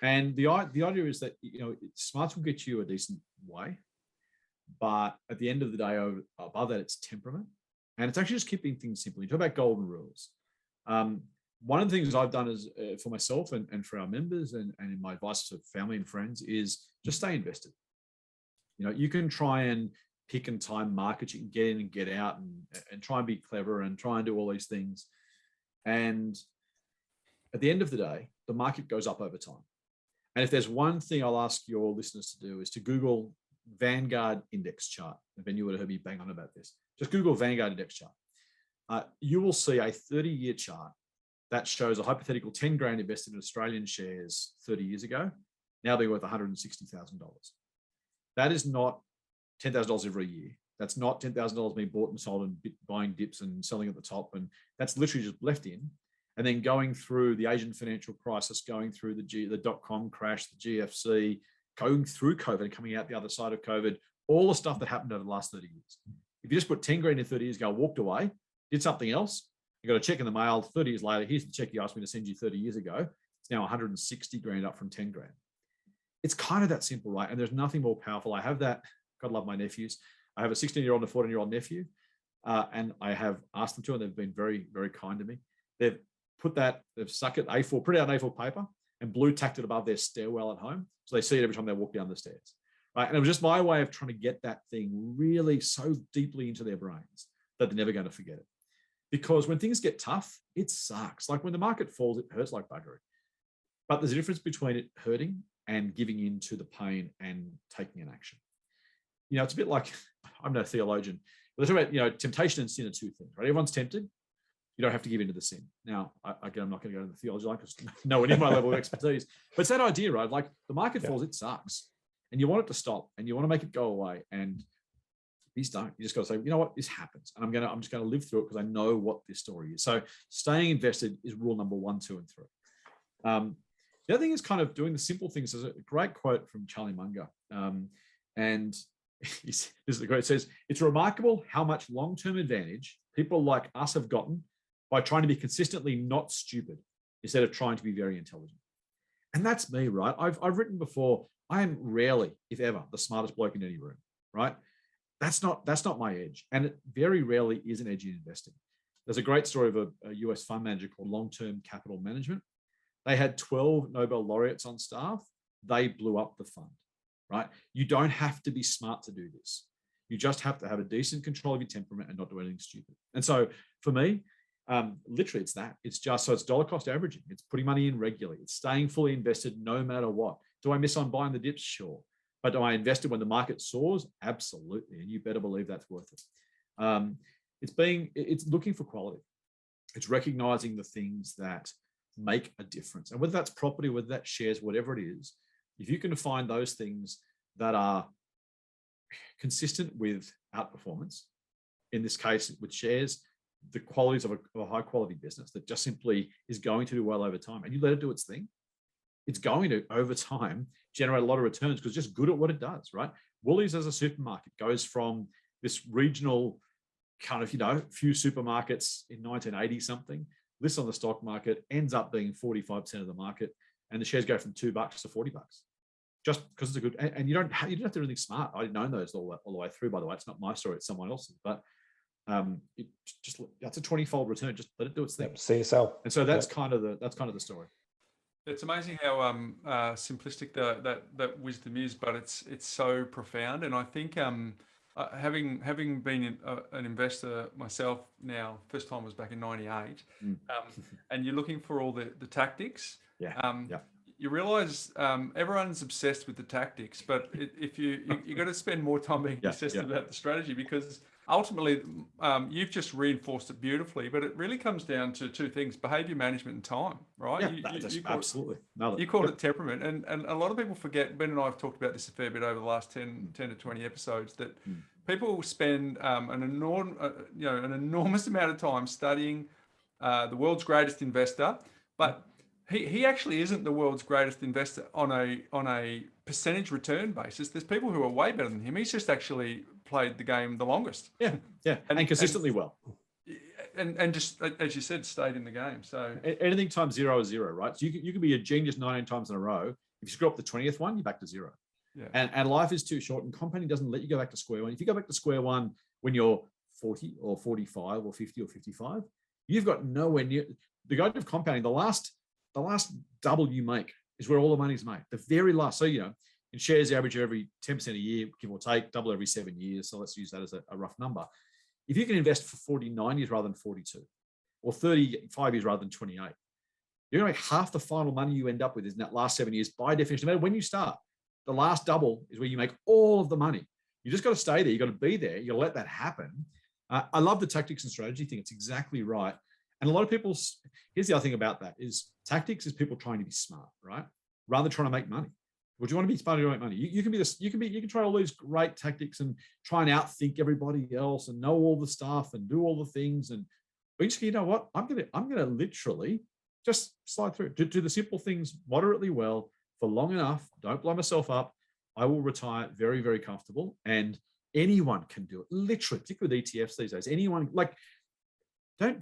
And the idea is that, smarts will get you a decent way, but at the end of the day, above that, it's temperament. And it's actually just keeping things simple. You talk about golden rules. One of the things I've done is for myself and for our members and in my advice to family and friends is just stay invested. You can try and pick and time markets. You can get in and get out and try and be clever and try and do all these things. And at the end of the day, the market goes up over time. And if there's one thing I'll ask your listeners to do is to Google Vanguard index chart. And Ben, you would have heard me bang on about this. Just Google Vanguard index chart. You will see a 30-year chart that shows a hypothetical 10 grand invested in Australian shares 30 years ago, now being worth $160,000. That is not $10,000 every year. That's not $10,000 being bought and sold and buying dips and selling at the top. And that's literally just left in. And then going through the Asian financial crisis, going through the dot-com crash, the GFC, going through COVID and coming out the other side of COVID, all the stuff that happened over the last 30 years. If you just put 10 grand in 30 years ago, walked away, did something else, you got a check in the mail 30 years later, here's the check you asked me to send you 30 years ago. It's now 160 grand up from 10 grand. It's kind of that simple, right? And there's nothing more powerful. I have that, God love my nephews. I have a 16-year-old and a 14-year-old nephew, and I have asked them to, and they've been very, very kind to me. They've stuck it A4, printed out an A4 paper and blue tacked it above their stairwell at home. So they see it every time they walk down the stairs. Right? And it was just my way of trying to get that thing really so deeply into their brains that they're never going to forget it. Because when things get tough, it sucks. Like when the market falls, it hurts like buggery. But there's a difference between it hurting and giving in to the pain and taking an action. You know, it's a bit like, I'm no theologian, but they talk about, you know, temptation and sin are two things, right? Everyone's tempted. You don't have to give in to the sin. Now, again, I'm not going to go into the theology line because no one in my level of expertise, but it's that idea, right? Like the market falls, it sucks. And you want it to stop and you want to make it go away. And these don't. You just got to say, you know what, this happens. And I'm just going to live through it because I know what this story is. So staying invested is rule number 1, 2, and 3. The other thing is kind of doing the simple things. There's a great quote from Charlie Munger. And this is the quote. It says, it's remarkable how much long-term advantage people like us have gotten by trying to be consistently not stupid instead of trying to be very intelligent. And that's me, right? I've written before, I am rarely, if ever, the smartest bloke in any room, right? That's not my edge. And it very rarely is an edge in investing. There's a great story of a US fund manager called Long-Term Capital Management. They had 12 Nobel laureates on staff. They blew up the fund, right? You don't have to be smart to do this. You just have to have a decent control of your temperament and not do anything stupid. And so for me, literally it's that. It's just, so it's dollar cost averaging. It's putting money in regularly. It's staying fully invested no matter what. Do I miss on buying the dips? Sure. But do I invest it when the market soars? Absolutely. And you better believe that's worth it. It's looking for quality. It's recognizing the things that make a difference. And whether that's property, whether that's shares, whatever it is, if you can find those things that are consistent with outperformance, in this case with shares, the qualities of a high quality business that just simply is going to do well over time, and you let it do its thing, it's going to, over time, generate a lot of returns because it's just good at what it does, right? Woolies as a supermarket goes from this regional kind of, few supermarkets in 1980 something, lists on the stock market, ends up being 45% of the market, and the shares go from $2 to $40, just because it's a good. And you don't have to do anything smart. I didn't know those all the way through. By the way, it's not my story; it's someone else's. But that's a 20-fold return. Just let it do its thing. CSL. And so that's kind of the story. It's amazing how simplistic that wisdom is, but it's so profound. And I think having been an investor myself now, first time was back in '98, and you're looking for all the tactics. You realize everyone's obsessed with the tactics, but if you got to spend more time being obsessed about the strategy, because ultimately you've just reinforced it beautifully. But it really comes down to two things: behavior management and time, right? Absolutely. You called it temperament, and a lot of people forget. Ben and I have talked about this a fair bit over the last 10 to 20 episodes, that people spend an enormous amount of time studying the world's greatest investor, but he actually isn't the world's greatest investor on a percentage return basis. There's people who are way better than him. He's just actually played the game the longest. And consistently well. And just, as you said, stayed in the game. So anything times 0 is 0, right? So you can be a genius 19 times in a row. If you screw up the 20th one, you're back to 0. Yeah. And life is too short, and compounding doesn't let you go back to square one. If you go back to square one when you're 40 or 45 or 50 or 55, you've got nowhere near the guide of compounding. The last double you make is where all the money's made. The very last. So, in shares, average every 10% a year, give or take, double every 7 years. So let's use that as a rough number. If you can invest for 49 years rather than 42, or 35 years rather than 28, you're going to make half the final money you end up with is in that last 7 years by definition. No matter when you start, the last double is where you make all of the money. You just got to stay there. You got to be there. You got to let that happen. I love the tactics and strategy thing. It's exactly right. And a lot of people, here's the other thing about that is tactics is people trying to be smart, right? Rather than trying to make money. Would you want to be smart to make money? You can try all these great tactics and try and outthink everybody else and know all the stuff and do all the things. And but you know what? I'm gonna literally just slide through. Do the simple things moderately well for long enough. Don't blow myself up. I will retire very, very comfortable. And anyone can do it. Literally, particularly with ETFs these days. Anyone, like, don't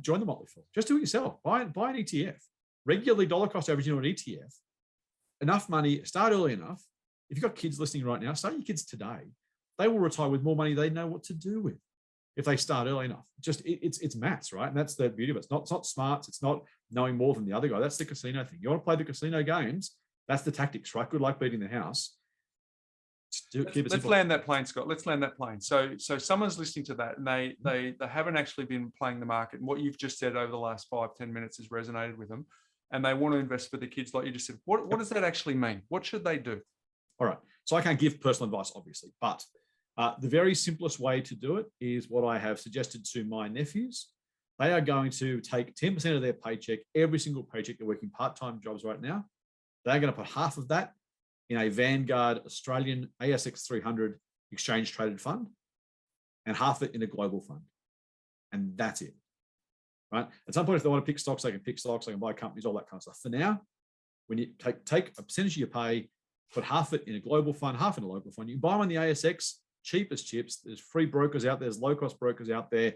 join the Motley Fool. Just do it yourself. Buy an ETF. Regularly dollar cost averaging on an ETF. Enough money, start early enough. If you've got kids listening right now, start your kids today. They will retire with more money they know what to do with if they start early enough. Just it's maths, right? And that's the beauty of it. It's not smarts. It's not knowing more than the other guy. That's the casino thing. You want to play the casino games, that's the tactics, right? Good luck beating the house. Let's land that plane, Scott. Let's land that plane. So someone's listening to that and they haven't actually been playing the market. And what you've just said over the last 5-10 minutes has resonated with them. And they want to invest for the kids, like you just said. What does that actually mean? What should they do? All right. So I can't give personal advice, obviously, but the very simplest way to do it is what I have suggested to my nephews. They are going to take 10% of their paycheck, every single paycheck. They're working part-time jobs right now. They're going to put half of that in a Vanguard Australian ASX 300 exchange traded fund and half it in a global fund. And that's it. Right? At some point, if they want to pick stocks, they can pick stocks, they can buy companies, all that kind of stuff. For now, when you take a percentage of your pay, put half it in a global fund, half in a local fund. You can buy them on the ASX, cheap as chips. There's free brokers out there, there's low-cost brokers out there,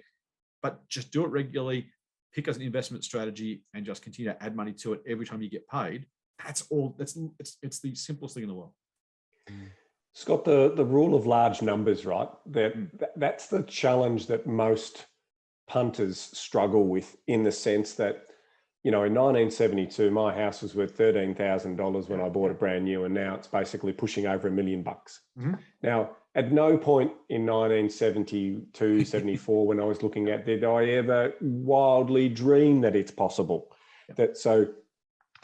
but just do it regularly, pick as an investment strategy, and just continue to add money to it every time you get paid. That's all. It's the simplest thing in the world. Scott, the rule of large numbers, right? That's the challenge that most punters struggle with, in the sense that, in 1972, my house was worth $13,000 when I bought it brand new, and now it's basically pushing over $1 million. Mm-hmm. Now, at no point in 1972, 74, when I was looking at, did I ever wildly dream that it's possible. So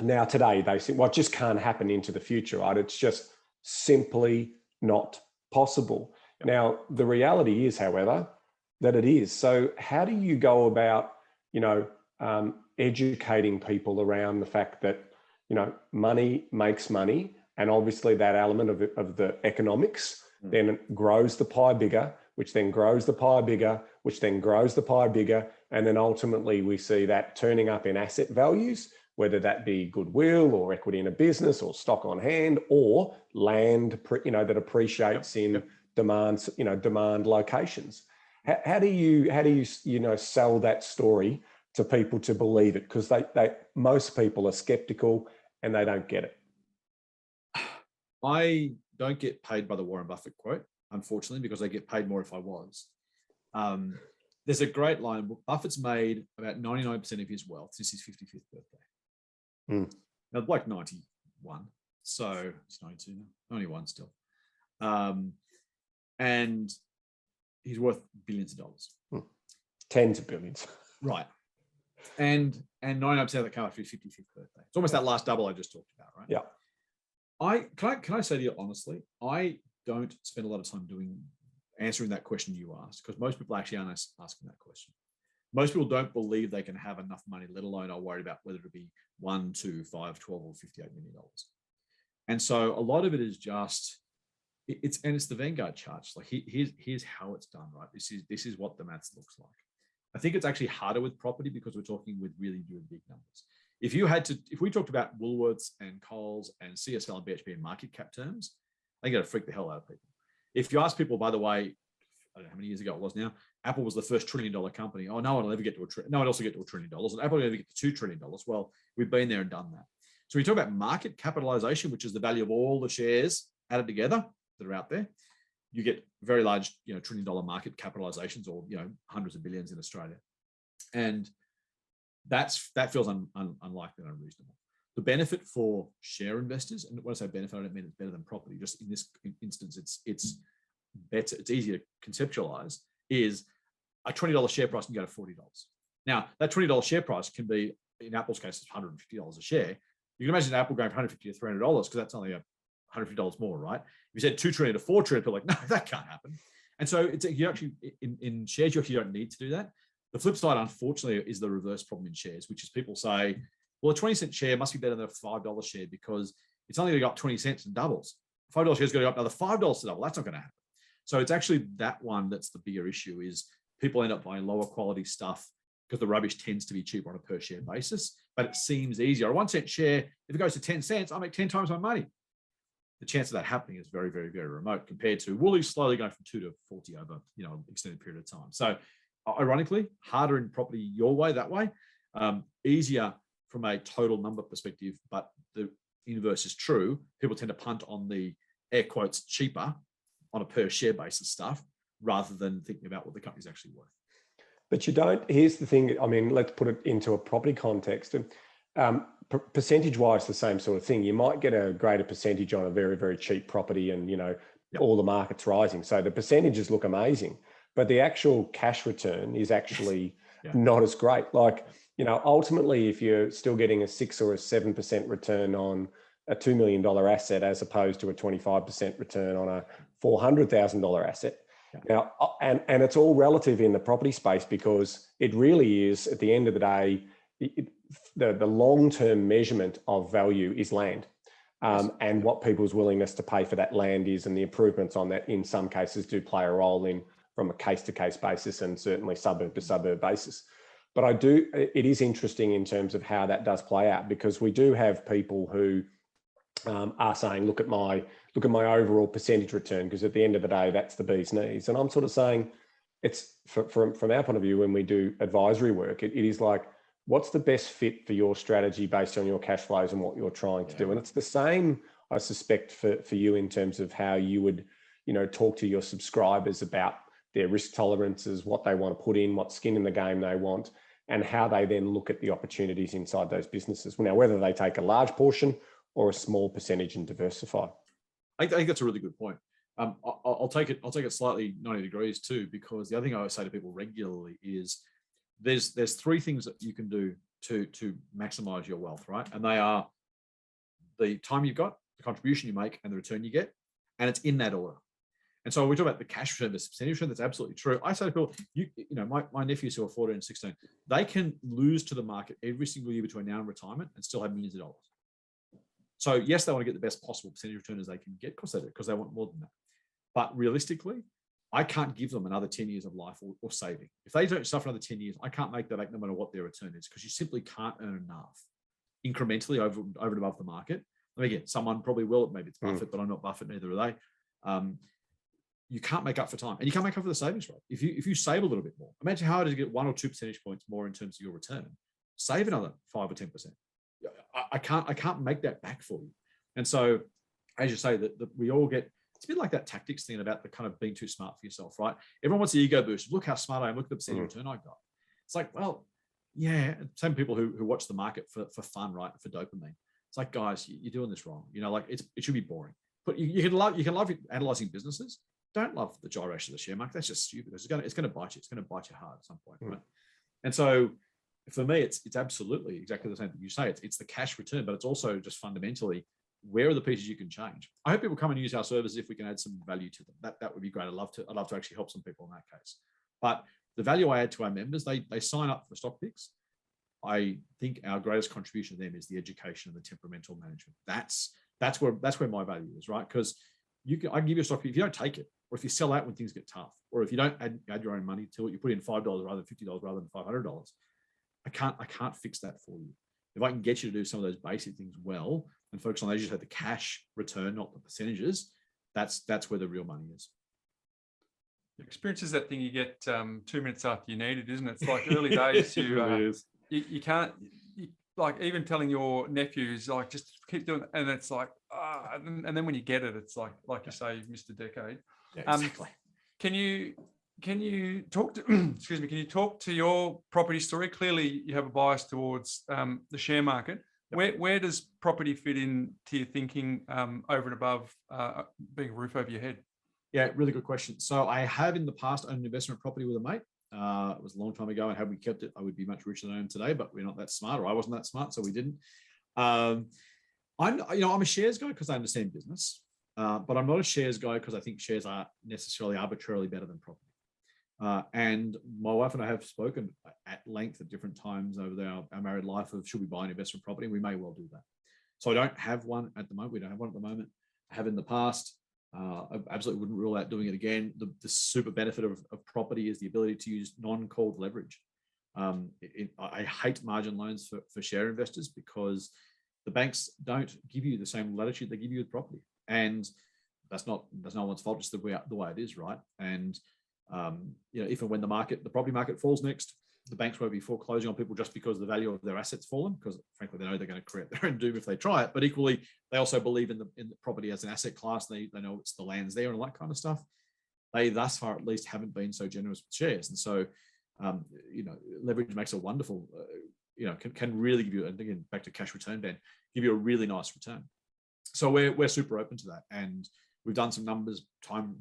now today they say, well, it just can't happen into the future, right? It's just simply not possible. Yep. Now, the reality is, however, that it is. So how do you go about, educating people around the fact that, money makes money, and obviously that element of the economics then grows the pie bigger, which then grows the pie bigger, which then grows the pie bigger, and then ultimately we see that turning up in asset values, whether that be goodwill or equity in a business or stock on hand or land, that appreciates in demands, demand locations. How do you sell that story to people to believe it? Because most people are skeptical and they don't get it. I don't get paid by the Warren Buffett quote, unfortunately, because I get paid more if I was. There's a great line. Buffett's made about 99% of his wealth since his 55th birthday. Now, the bloke 91, so it's 92 now, 91 still. And he's worth billions of dollars. Tens of billions. Right. And 99% of that came after his 55th birthday. It's almost that last double I just talked about, right? Yeah. Can I say to you honestly, I don't spend a lot of time answering that question you asked, because most people actually aren't asking that question. Most people don't believe they can have enough money, let alone are worried about whether it be 1, 2, 5, 12, or $58 million. And so a lot of it is just, it's the Vanguard charts. Like here's how it's done, right? This is what the maths looks like. I think it's actually harder with property because we're talking with really, really big numbers. If we talked about Woolworths and Coles and CSL and BHP in market cap terms, I think it'd freak the hell out of people. If you ask people, by the way, I don't know how many years ago it was now, Apple was the first $1 trillion company. Oh, no one will ever get to no one else will get to $1 trillion. And Apple will never get to $2 trillion. Well, we've been there and done that. So we talk about market capitalization, which is the value of all the shares added together that are out there. You get very large, $1 trillion market capitalizations, or hundreds of billions in Australia, and that feels unlikely and unreasonable. The benefit for share investors, and when I say benefit, I don't mean it's better than property. Just in this instance, it's better. It's easier to conceptualize. Is a $20 share price can go to $40. Now that $20 share price can be, in Apple's case, it's $150 a share. You can imagine Apple going from $150 to $300 because that's only $150 more, right? If you said $2 trillion to $4 trillion, people are like, no, that can't happen. And so you actually, in shares, you actually don't need to do that. The flip side, unfortunately, is the reverse problem in shares, which is people say, well, a 20-cent share must be better than a $5 share because it's only going to go up 20 cents and doubles. $5 share is going to go up another $5 to double. That's not going to happen. So it's actually that one that's the bigger issue, is people end up buying lower quality stuff because the rubbish tends to be cheaper on a per share basis, but it seems easier. A 1 cent share, if it goes to 10 cents, I make 10 times my money. The chance of that happening is very, very, very remote compared to Woolies slowly going from 2 to 40 over, an extended period of time. So ironically, harder in property your way, that way, easier from a total number perspective, but the inverse is true. People tend to punt on the air quotes cheaper on a per share basis stuff rather than thinking about what the company's actually worth. But you don't, here's the thing, let's put it into a property context. Percentage-wise, the same sort of thing. You might get a greater percentage on a very, very cheap property and, all the market's rising. So the percentages look amazing, but the actual cash return is actually not as great. Like, ultimately, if you're still getting a 6 or a 7% return on a $2 million asset, as opposed to a 25% return on a $400,000 asset. Now, and it's all relative in the property space, because it really is, at the end of the day, the long-term measurement of value is land. And what people's willingness to pay for that land is, and the improvements on that in some cases do play a role in, from a case-to-case basis, and certainly suburb-to-suburb basis. But it is interesting in terms of how that does play out, because we do have people who are saying, look at my overall percentage return, because at the end of the day, that's the bee's knees. And I'm sort of saying, it's from our point of view, when we do advisory work, it is like, what's the best fit for your strategy based on your cash flows and what you're trying to do? And it's the same, I suspect, for you in terms of how you would, talk to your subscribers about their risk tolerances, what they want to put in, what skin in the game they want, and how they then look at the opportunities inside those businesses. Now, whether they take a large portion or a small percentage and diversify. I think that's a really good point. I'll take it slightly 90 degrees too, because the other thing I always say to people regularly is there's 3 things that you can do to maximize your wealth, right? And they are the time you've got, the contribution you make, and the return you get. And it's in that order. And so we talk about the cash return, the percentage return. That's absolutely true. I say to people, my nephews who are 14 and 16, they can lose to the market every single year between now and retirement and still have millions of dollars. So yes, they want to get the best possible percentage return as they can get. Of course they do, because they want more than that. But realistically, I can't give them another 10 years of life or saving. If they don't suffer another 10 years, I can't make that no matter what their return is, because you simply can't earn enough incrementally over and above the market. I mean, again, someone probably will. Maybe it's Buffett, but I'm not Buffett, neither are they. You can't make up for time, and you can't make up for the savings rate. If you save a little bit more, imagine how it is to get 1 or 2 percentage points more in terms of your return. Save another 5 or 10%. I can't make that back for you. And so, as you say, that we all get, it's a bit like that tactics thing about the kind of being too smart for yourself, right? Everyone wants the ego boost. Look how smart I am. Look at the percentage return I got. It's like, well, yeah. Some people who watch the market for fun, right? For dopamine. It's like, guys, you're doing this wrong. Like it should be boring. But you can love analyzing businesses. Don't love the gyration of the share market. That's just stupid. It's going to bite you. It's going to bite you hard at some point, right? And so, for me, it's absolutely exactly the same thing you say. It's the cash return, but it's also just fundamentally, where are the pieces you can change? I hope people come and use our services if we can add some value to them. That would be great. I'd love to actually help some people in that case. But the value I add to our members, they sign up for stock picks. I think our greatest contribution to them is the education and the temperamental management. That's where my value is, right? Because I can give you a stock pick. If you don't take it, or if you sell out when things get tough, or if you don't add your own money to it, you put in $5 rather than $50 rather than $500. I can't fix that for you. If I can get you to do some of those basic things well and focus on, as you said, the cash return, not the percentages, that's where the real money is. Experience is that thing you get 2 minutes after you need it, isn't it? It's like early days. You can't, like, even telling your nephews, like, just keep doing it, and it's like, and then when you get it, it's like you say, you've missed a decade. Yeah, exactly. Can you talk to excuse me, can you talk to your property story? Clearly you have a bias towards the share market. Yep. Where does property fit in to your thinking over and above being a roof over your head? Yeah, really good question. So I have in the past owned an investment property with a mate. It was a long time ago, and had we kept it, I would be much richer than I am today, but we're not that smart, or I wasn't that smart, so we didn't. I'm a shares guy because I understand business, but I'm not a shares guy because I think shares are necessarily arbitrarily better than property. And my wife and I have spoken at length at different times over our married life of, should we buy an investment property? And we may well do that. So I don't have one at the moment. We don't have one at the moment. I have in the past. I absolutely wouldn't rule out doing it again. The super benefit of property is the ability to use non-called leverage. I hate margin loans for share investors because the banks don't give you the same latitude they give you with property. And that's no one's fault, just the way it is, right? And if and when the property market falls next, the banks won't be foreclosing on people just because the value of their assets fallen, because frankly they know they're going to create their own doom if they try it. But equally, they also believe in the property as an asset class. They know it's the land's there and all that kind of stuff. They thus far at least haven't been so generous with shares, and so leverage makes a wonderful can really give you, and again back to cash return, Ben, give you a really nice return. So we're super open to that, and we've done some numbers time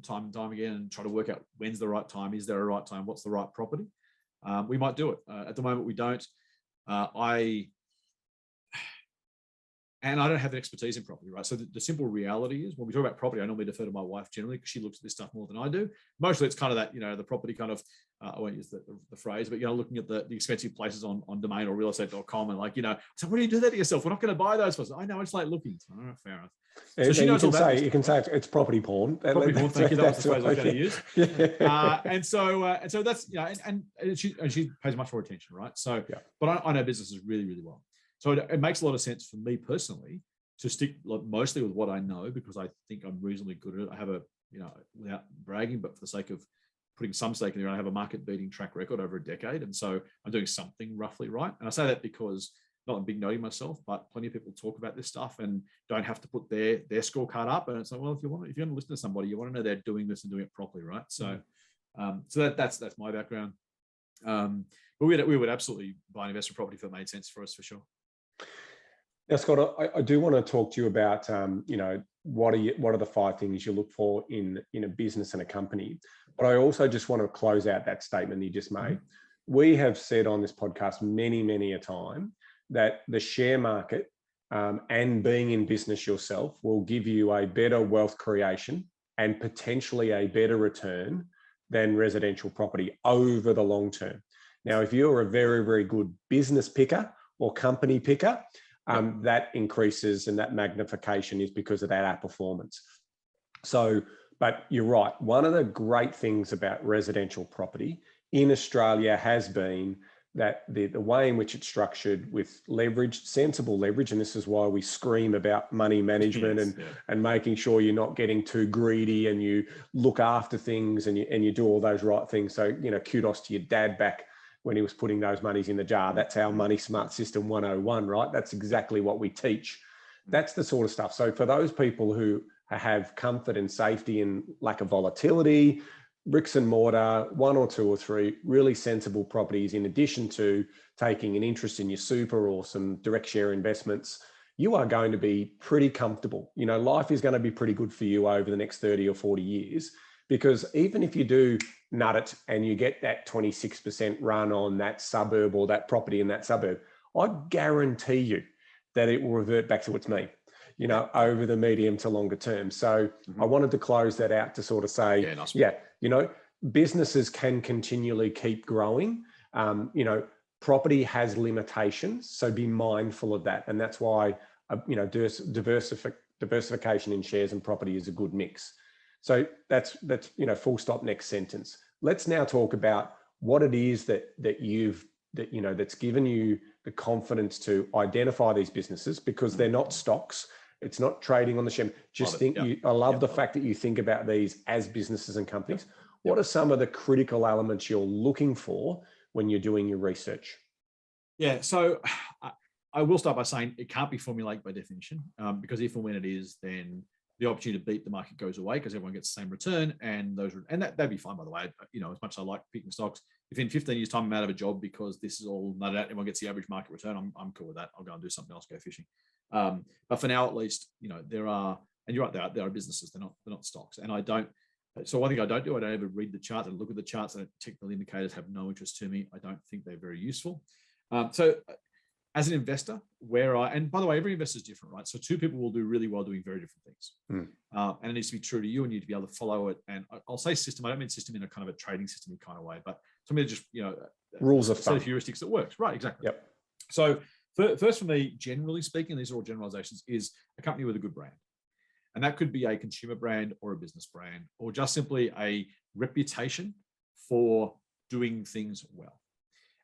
again and try to work out when's the right time. Is there a right time? What's the right property? We might do it. At the moment, we don't. And I don't have the expertise in property, right? So the simple reality is when we talk about property, I normally defer to my wife generally because she looks at this stuff more than I do. Mostly it's kind of that, the property kind of, I won't use the phrase, but, looking at the expensive places on Domain or realestate.com and so what do you do that to yourself? We're not going to buy those places. I know, it's like looking. All right, fair enough. So she knows all about this. You can say it's property porn. Property porn, thank you. That was the phrase I was going to use. Yeah. And so that's, and she pays much more attention, right? So, but I know businesses really, really well. So it makes a lot of sense for me personally to stick mostly with what I know because I think I'm reasonably good at it. I have without bragging, but for the sake of putting some stake in there, I have a market-beating track record over a decade. And so I'm doing something roughly right. And I say that because not a big noting myself, but plenty of people talk about this stuff and don't have to put their scorecard up. And it's like, well, if you're going to listen to somebody, you want to know they're doing this and doing it properly, right? So, that's my background. But we would absolutely buy an investment property if it made sense for us, for sure. Now, Scott, I do want to talk to you about, what are the 5 things you look for in a business and a company. But I also just want to close out that statement you just made. We have said on this podcast many, many a time that the share market and being in business yourself will give you a better wealth creation and potentially a better return than residential property over the long term. Now, if you're a very, very good business picker or company picker, that increases and that magnification is because of that outperformance. So, but you're right. One of the great things about residential property in Australia has been that the way in which it's structured with leverage, sensible leverage, and this is why we scream about money management and making sure you're not getting too greedy and you look after things and you do all those right things. So, kudos to your dad back when he was putting those monies in the jar. That's our Money Smart System 101, right? That's exactly what we teach. That's the sort of stuff. So for those people who have comfort and safety and lack of volatility, bricks and mortar, 1 or 2 or 3 really sensible properties, in addition to taking an interest in your super or some direct share investments, you are going to be pretty comfortable. Life is going to be pretty good for you over the next 30 or 40 years, because even if you do nut it and you get that 26% run on that suburb or that property in that suburb, I guarantee you that it will revert back to its mean, over the medium to longer term. So I wanted to close that out to sort of say, businesses can continually keep growing. Property has limitations, so be mindful of that. And that's why, diversification in shares and property is a good mix. So that's full stop, next sentence. Let's now talk about what it is that's given you the confidence to identify these businesses, because they're not stocks. It's not trading on the share. I love the fact that you think about these as businesses and companies. What are some of the critical elements you're looking for when you're doing your research? Yeah, so I will start by saying it can't be formulaic by definition, because if and when it is, then the opportunity to beat the market goes away because everyone gets the same return, and that'd be fine, by the way. As much as I like picking stocks, if in 15 years' time I'm out of a job because this is all nutted out, everyone gets the average market return, I'm cool with that. I'll go and do something else, go fishing. But for now, at least, there are, and you're right, there are businesses. They're not stocks, and I don't. So one thing I don't do, I don't ever read the charts and look at the charts. And technical indicators have no interest to me. I don't think they're very useful. So as an investor, and by the way, every investor is different, right? So 2 people will do really well doing very different things. And it needs to be true to you, and you need to be able to follow it. And I'll say system, I don't mean system in a kind of a trading system kind of way, but something that just, rules of thumb, set of heuristics that works. Right, exactly. Yep. So first for me, generally speaking, these are all generalizations, is a company with a good brand. And that could be a consumer brand or a business brand, or just simply a reputation for doing things well.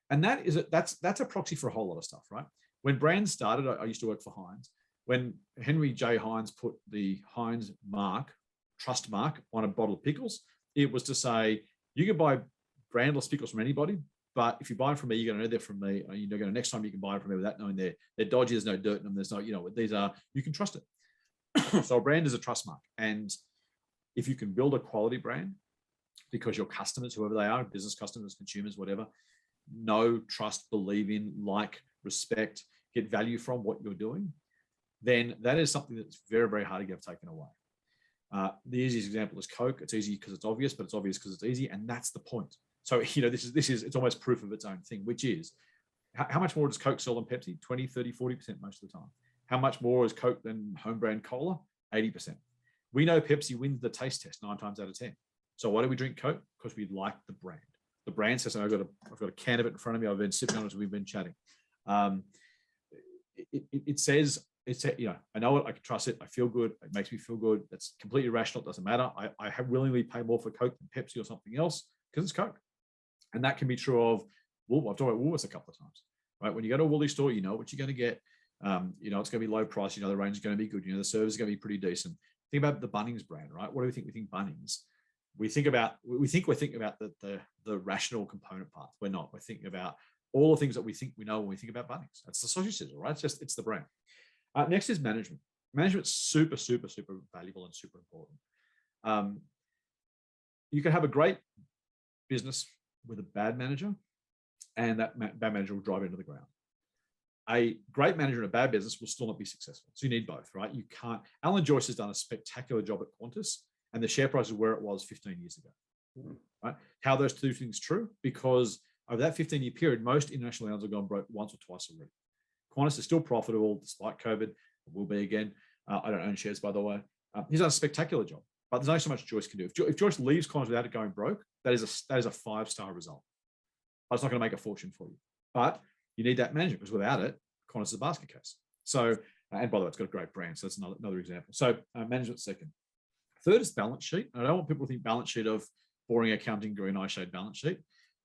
And that's a proxy for a whole lot of stuff, right? When brands started, I used to work for Heinz. When Henry J. Heinz put the Heinz trust mark on a bottle of pickles, it was to say, you can buy brandless pickles from anybody, but if you buy them from me, you're going to know they're from me. Next time you can buy them from me without knowing they're dodgy, there's no dirt in them, there's no, you can trust it. So a brand is a trust mark. And if you can build a quality brand, because your customers, whoever they are, business customers, consumers, whatever, know, trust, believe in, like, respect, get value from what you're doing, then that is something that's very, very hard to get taken away. The easiest example is Coke. It's easy because it's obvious, but it's obvious because it's easy, and that's the point. So, it's almost proof of its own thing, which is how much more does Coke sell than Pepsi? 20, 30, 40% most of the time. How much more is Coke than home brand cola? 80%. We know Pepsi wins the taste test 9 times out of 10. So why do we drink Coke? Because we like the brand. The brand says, I've got a can of it in front of me. I've been sipping on it as we've been chatting. It says, I know it, I can trust it. I feel good. It makes me feel good. That's completely rational. It doesn't matter. I have willingly pay more for Coke than Pepsi or something else because it's Coke. And that can be true of Woolworths. I've talked about Woolworths a couple of times, right? When you go to a Woolworths store, you know what you're going to get. It's going to be low price. The range is going to be good. The service is going to be pretty decent. Think about the Bunnings brand, right? What do we think? We think Bunnings. We think we're thinking about the rational component part. We're not. We're thinking about all the things that we think we know when we think about Bunnings. That's the sausage sizzle, right? It's the brand. Next is management. Management's super, super, super valuable and super important. You can have a great business with a bad manager, and that bad manager will drive it into the ground. A great manager in a bad business will still not be successful. So you need both, right? You can't. Alan Joyce has done a spectacular job at Qantas, and the share price is where it was 15 years ago. Right? How are those two things true? Because over that 15-year period, most international airlines have gone broke once or twice already. Qantas is still profitable despite COVID. It will be again. I don't own shares, by the way. He's done a spectacular job, but there's only so much Joyce can do. If Joyce leaves Qantas without it going broke, that is a 5-star result. But it's not going to make a fortune for you. But you need that management, because without it, Qantas is a basket case. So, and by the way, it's got a great brand. So that's another example. So management second. Third is balance sheet. I don't want people to think balance sheet of boring accounting, green eye shade balance sheet.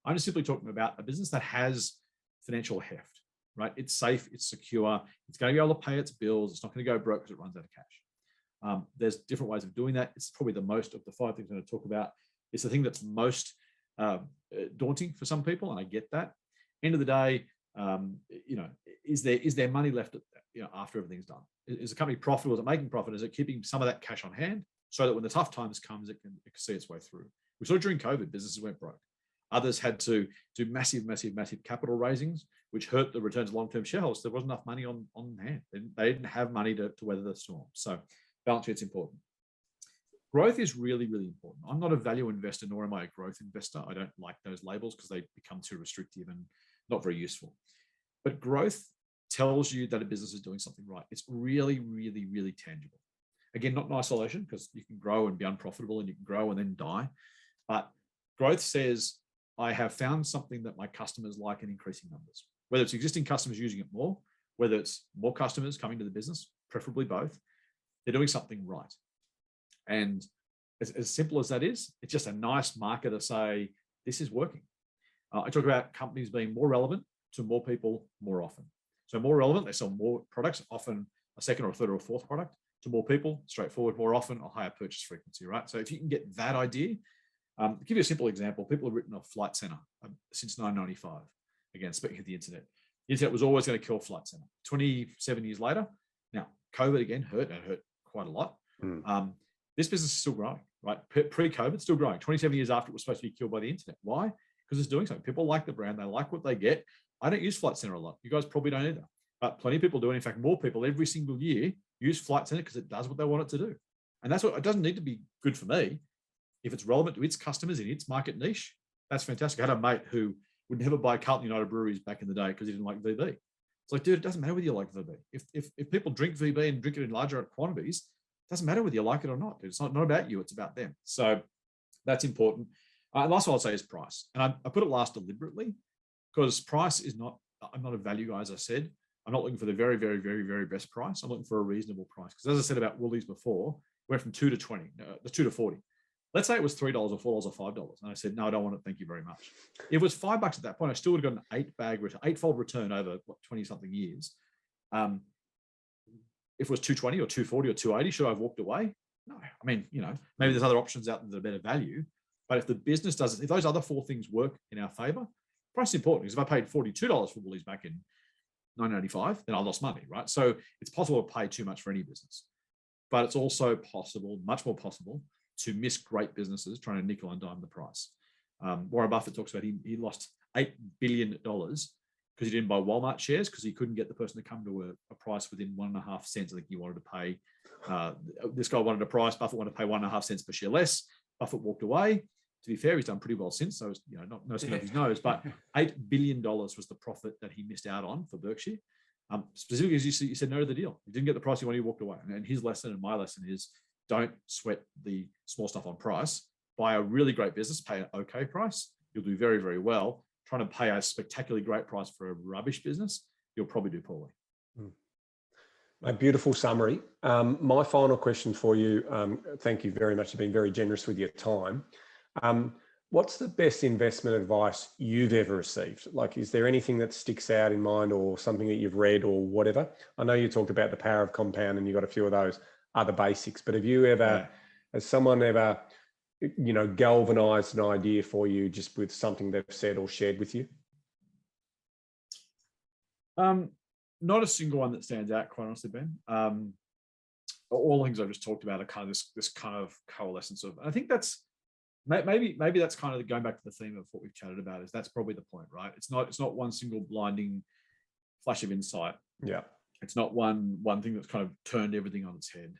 I'm just simply talking about a business that has financial heft, right? It's safe, it's secure, it's going to be able to pay its bills. It's not going to go broke because it runs out of cash. There's different ways of doing that. It's probably the most of the 5 things I'm going to talk about. It's the thing that's most daunting for some people, and I get that. End of the day, is there money left after everything's done? Is the company profitable? Is it making profit? Is it keeping some of that cash on hand so that when the tough times comes, it can see its way through? We saw during COVID, businesses went broke. Others had to do massive capital raisings, which hurt the returns of long-term shareholders. There wasn't enough money on hand. They didn't have money to weather the storm. So balance sheet's important. Growth is really, really important. I'm not a value investor, nor am I a growth investor. I don't like those labels because they become too restrictive and not very useful. But growth tells you that a business is doing something right. It's really, really, really tangible. Again, not in isolation, because you can grow and be unprofitable and you can grow and then die. But growth says, I have found something that my customers like in increasing numbers. Whether it's existing customers using it more, whether it's more customers coming to the business, preferably both, they're doing something right. And as simple as that is, it's just a nice marker to say, this is working. I talk about companies being more relevant to more people more often. So more relevant, they sell more products, often a second or a third or a fourth product, to more people, straightforward, more often, a higher purchase frequency, right? So if you can get that idea, to give you a simple example, people have written off Flight Centre since 1995. Again, speaking of the internet was always going to kill Flight Centre. 27 years later, now COVID again hurt quite a lot. This business is still growing, right? Pre-COVID, still growing. 27 years after it was supposed to be killed by the internet. Why? Because it's doing something. People like the brand. They like what they get. I don't use Flight Centre a lot. You guys probably don't either. But plenty of people do. And in fact, more people every single year use Flight Centre because it does what they want it to do. And that's what it doesn't need to be good for me. If it's relevant to its customers in its market niche, that's fantastic. I had a mate who would never buy Carlton United breweries back in the day because he didn't like VB. It's like, dude, it doesn't matter whether you like VB. If people drink VB and drink it in larger quantities, it doesn't matter whether you like it or not. It's not about you, it's about them. So that's important. And last one I'll say is price. And I put it last deliberately because price is not, I'm not a value guy, as I said. I'm not looking for the very, very, very, very best price. I'm looking for a reasonable price. Because as I said about Woolies before, we went from 2 to 20, the 2 to 40. Let's say it was $3 or $4 or $5. And I said, no, I don't want it. Thank you very much. If it was $5 at that point, I still would have got an 8-fold return over 20 something years. If it was 220 or 240 or 280, should I have walked away? No. I mean, maybe there's other options out there that are better value. But if the business doesn't, if those other 4 things work in our favor, price is important. Because if I paid $42 for Woolies back in 1985, then I lost money, right? So it's possible to pay too much for any business. But it's also possible, much more possible, to miss great businesses trying to nickel and dime the price. Warren Buffett talks about he lost $8 billion because he didn't buy Walmart shares because he couldn't get the person to come to a price within 1.5 cents. I think he wanted to pay, this guy wanted a price, Buffett wanted to pay 1.5 cents per share less. Buffett walked away. To be fair, he's done pretty well since, so no skin off his nose, but $8 billion was the profit that he missed out on for Berkshire. Specifically, as you said no to the deal. He didn't get the price he wanted, he walked away. And his lesson and my lesson is don't sweat the small stuff on price. Buy a really great business, pay an okay price. You'll do very, very well. Trying to pay a spectacularly great price for a rubbish business, you'll probably do poorly. A beautiful summary. My final question for you, thank you very much for being very generous with your time. What's the best investment advice you've ever received? Like, is there anything that sticks out in mind or something that you've read or whatever? I know you talked about the power of compound and you got a few of those other basics, but have you ever, has someone ever, galvanized an idea for you just with something they've said or shared with you? Not a single one that stands out, quite honestly, Ben. All the things I've just talked about are kind of this kind of coalescence of, I think that's, maybe that's kind of going back to the theme of what we've chatted about, is that's probably the point, right? It's not one single blinding flash of insight. Yeah. It's not one thing that's kind of turned everything on its head.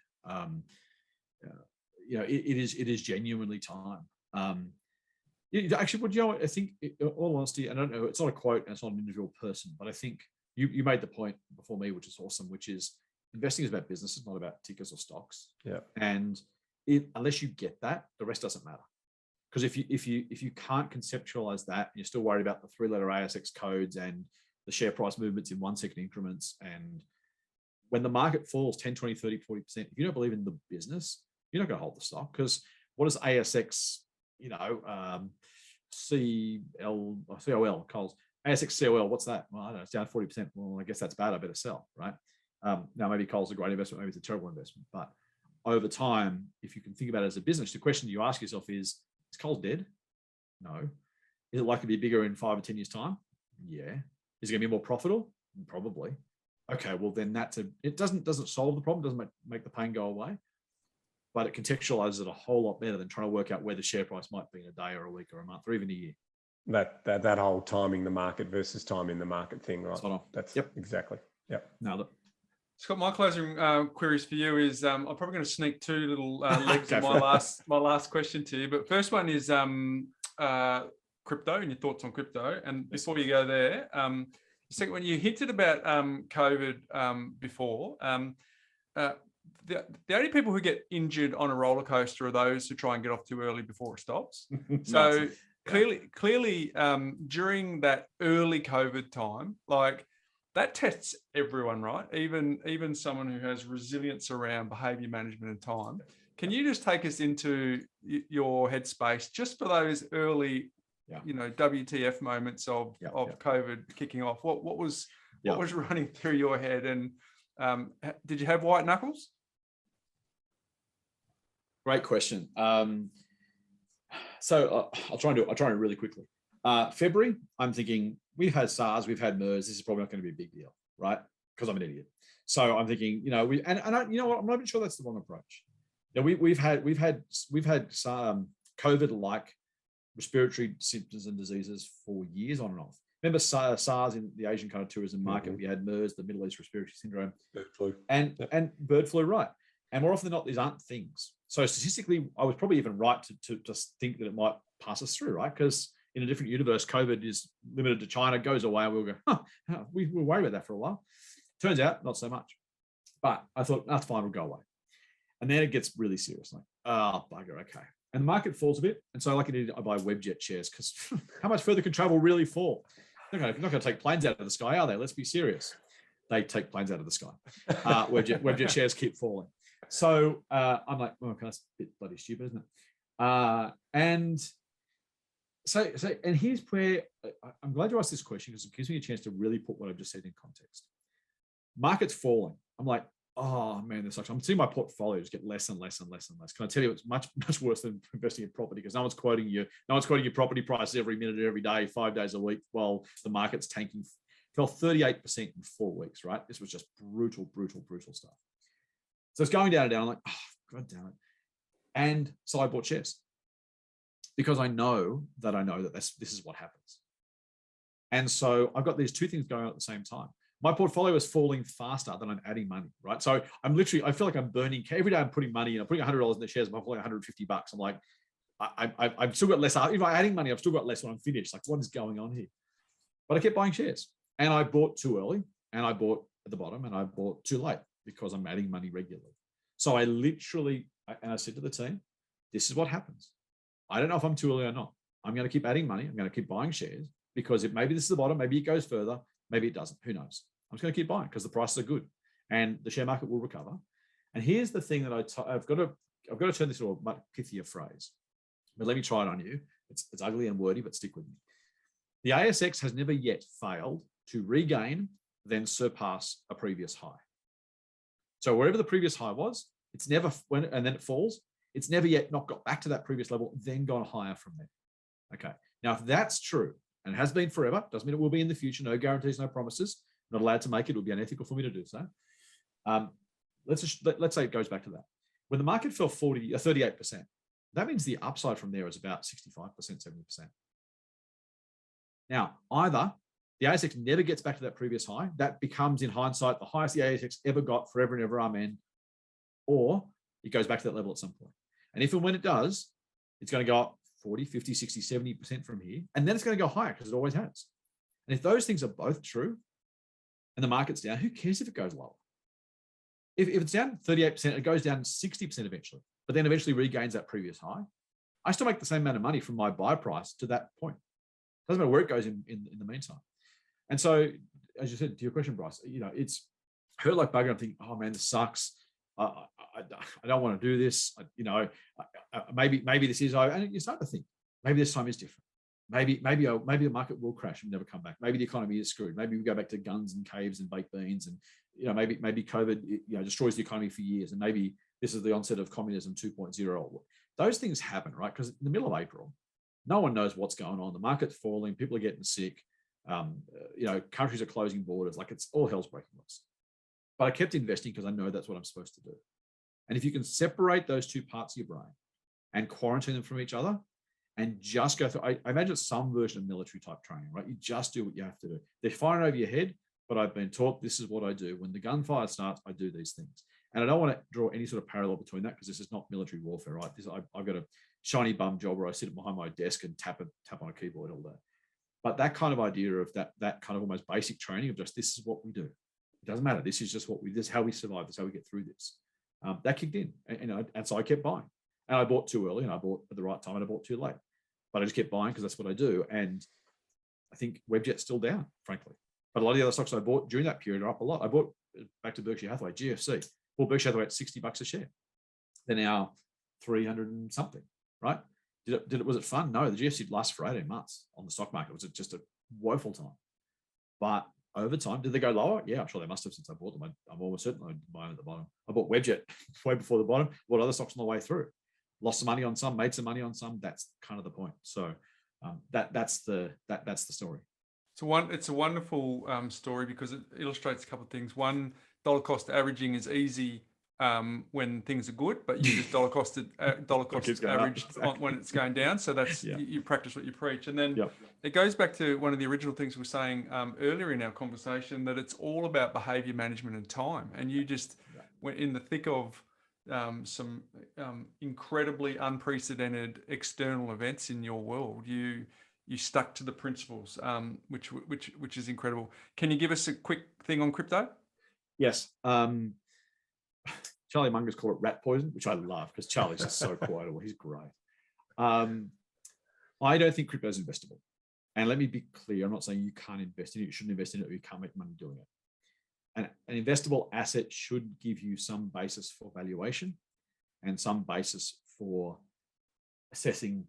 It is genuinely time. Actually, I think, in all honesty, I don't know, it's not a quote and it's not an individual person, but I think you made the point before me, which is awesome, which is investing is about business, it's not about tickers or stocks. Yeah. And unless you get that, the rest doesn't matter. Because if you can't conceptualize that, and you're still worried about the 3-letter ASX codes and the share price movements in 1 second increments, and when the market falls 10, 20, 30, 40%, if you don't believe in the business, you're not going to hold the stock. Because what is ASX, COL, Coles, ASX COL, what's that? Well, I don't know, it's down 40%. Well, I guess that's bad. I better sell, right? Now, maybe Coles is a great investment, maybe it's a terrible investment. But over time, if you can think about it as a business, the question you ask yourself is Coles dead? No. Is it likely to be bigger in 5 or 10 years' time? Yeah. Is it going to be more profitable? Probably. Okay, well then it doesn't solve the problem, doesn't make the pain go away, but it contextualizes it a whole lot better than trying to work out where the share price might be in a day or a week or a month or even a year. That whole timing the market versus timing the market thing, right? That's exactly. Yep. Nailed it. Scott, my closing queries for you is I'm probably going to sneak 2 little legs of my last question to you. But first one is crypto and your thoughts on crypto. And before you go there, the second one, you hinted about COVID before. The only people who get injured on a roller coaster are those who try and get off too early before it stops. So clearly, during that early COVID time, like, that tests everyone, right? Even someone who has resilience around behavior management and time. Can you just take us into your headspace just for those early, WTF moments of COVID kicking off? What was running through your head, and did you have white knuckles? Great question. So I'll try and do it really quickly. February, I'm thinking, we've had SARS, we've had MERS. This is probably not going to be a big deal, right? Because I'm an idiot. So I'm thinking, you know what? I'm not even sure that's the wrong approach. We've had COVID-like respiratory symptoms and diseases for years on and off. Remember SARS in the Asian kind of tourism market? We had MERS, the Middle East respiratory syndrome, bird flu, and bird flu, right? And more often than not, these aren't things. So statistically, I was probably even right to just think that it might pass us through, right? Because in a different universe, COVID is limited to China, goes away, and we'll go, we were worried about that for a while. Turns out, not so much. But I thought, that's fine, we'll go away. And then it gets really serious, like, oh, bugger, okay. And the market falls a bit. And so like I buy Webjet shares, because how much further can travel really fall? They're not going to take planes out of the sky, are they? Let's be serious. They take planes out of the sky. Webjet shares keep falling. So I'm like, oh, that's a bit bloody stupid, isn't it? And here's where I'm glad you asked this question, because it gives me a chance to really put what I've just said in context. Market's falling. I'm like, oh man, this sucks. I'm seeing my portfolio just get less and less and less and less. Can I tell you, it's much worse than investing in property, because no one's quoting your property prices every minute, every day, 5 days a week, while the market's tanking. Fell 38% in 4 weeks, right? This was just brutal stuff. So it's going down and down. I'm like, oh, God damn it. And so I bought shares, because I know that this is what happens. And so I've got these two things going on at the same time. My portfolio is falling faster than I'm adding money, right? So I feel like I'm burning, every day I'm putting money in, I'm putting $100 in the shares, I'm pulling $150. I'm like, I've still got less. If I'm adding money, I've still got less when I'm finished. Like, what is going on here? But I kept buying shares, and I bought too early, and I bought at the bottom, and I bought too late because I'm adding money regularly. So I said to the team, this is what happens. I don't know if I'm too early or not. I'm going to keep adding money. I'm going to keep buying shares because maybe this is the bottom, maybe it goes further, maybe it doesn't. Who knows? I'm just going to keep buying because the prices are good, and the share market will recover. And here's the thing that I've got to turn this into a much pithier phrase. But let me try it on you. It's ugly and wordy, but stick with me. The ASX has never yet failed to regain, then surpass a previous high. So wherever the previous high was, it's never and then it falls. It's never yet not got back to that previous level, then gone higher from there. Okay. Now, if that's true, and it has been forever, doesn't mean it will be in the future. No guarantees, no promises. Not allowed to make it. It would be unethical for me to do so. Let's say it goes back to that. When the market fell 38%. That means the upside from there is about 65%, 70%. Now, either the ASX never gets back to that previous high, that becomes in hindsight the highest the ASX ever got forever and ever, amen, or it goes back to that level at some point. And if and when it does, it's going to go up 40, 50, 60, 70% from here, and then it's going to go higher because it always has. And if those things are both true and the market's down, who cares if it goes lower? If it's down 38%, it goes down 60% eventually, but then eventually regains that previous high. I still make the same amount of money from my buy price to that point. Doesn't matter where it goes in the meantime. And so, as you said, to your question, Bryce, it's hurt like bugger. I'm thinking, oh man, this sucks. I don't want to do this. Maybe this is. And you start to think, maybe this time is different. Maybe the market will crash and never come back. Maybe the economy is screwed. Maybe we go back to guns and caves and baked beans, and maybe COVID destroys the economy for years, and maybe this is the onset of communism 2.0. Those things happen, right? Because in the middle of April, no one knows what's going on. The market's falling. People are getting sick. Countries are closing borders. Like, it's all hell's breaking loose. But I kept investing because I know that's what I'm supposed to do. And if you can separate those two parts of your brain and quarantine them from each other and just go through, I imagine it's some version of military type training, right? You just do what you have to do. They're firing over your head, but I've been taught this is what I do. When the gunfire starts, I do these things. And I don't want to draw any sort of parallel between that because this is not military warfare, right? I've got a shiny bum job where I sit behind my desk and tap on a keyboard all day. But that kind of idea of that kind of almost basic training of just, this is what we do. It doesn't matter. This is just this is how we survive. This is how we get through this. That kicked in. And so I kept buying. And I bought too early and I bought at the right time and I bought too late. But I just kept buying because that's what I do. And I think Webjet's still down, frankly. But a lot of the other stocks I bought during that period are up a lot. I bought, back to Berkshire Hathaway, GFC. Bought Berkshire Hathaway at $60 a share. They're now 300 and something, right? Was it fun? No, the GFC lasted for 18 months on the stock market. It was just a woeful time. But over time, did they go lower? Yeah, I'm sure they must have since I bought them. I'm almost certain I bought them at the bottom. I bought Webjet way before the bottom. Bought other stocks on the way through. Lost some money on some, made some money on some. That's kind of the point. So that's the story. It's a wonderful story because it illustrates a couple of things. One, dollar cost averaging is easy when things are good, but you just dollar cost average when it's going down. So that's you practice what you preach. And then it goes back to one of the original things we were saying earlier in our conversation, that it's all about behavior management and time. And you just went in the thick of some incredibly unprecedented external events in your world. You stuck to the principles, which is incredible. Can you give us a quick thing on crypto? Yes. Charlie Munger's call it rat poison, which I love because Charlie's just so quotable. He's great. I don't think crypto is investable. And let me be clear, I'm not saying you can't invest in it, you shouldn't invest in it, or you can't make money doing it. And an investable asset should give you some basis for valuation and some basis for assessing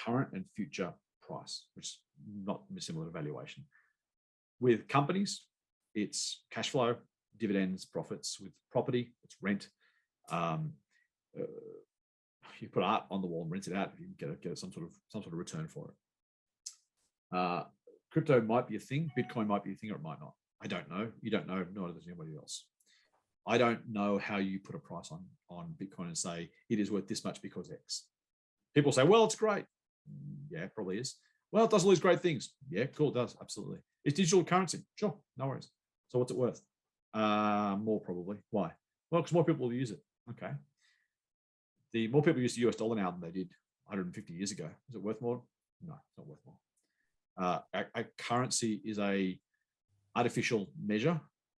current and future price, which is not similar to valuation. With companies, it's cash flow, dividends, profits. With property, it's rent. You put art on the wall and rent it out, you get some sort of return for it. Crypto might be a thing, Bitcoin might be a thing, or it might not. I don't know. You don't know, nor does anybody else. I don't know how you put a price on Bitcoin and say it is worth this much because X. People say, well, it's great. Yeah, it probably is. Well, it does all these great things. Yeah, cool, it does. Absolutely. It's digital currency. Sure, no worries. So what's it worth? More probably. Why? Well, because more people will use it. Okay. The more people use the US dollar now than they did 150 years ago. Is it worth more? No, it's not worth more. A currency is a artificial measure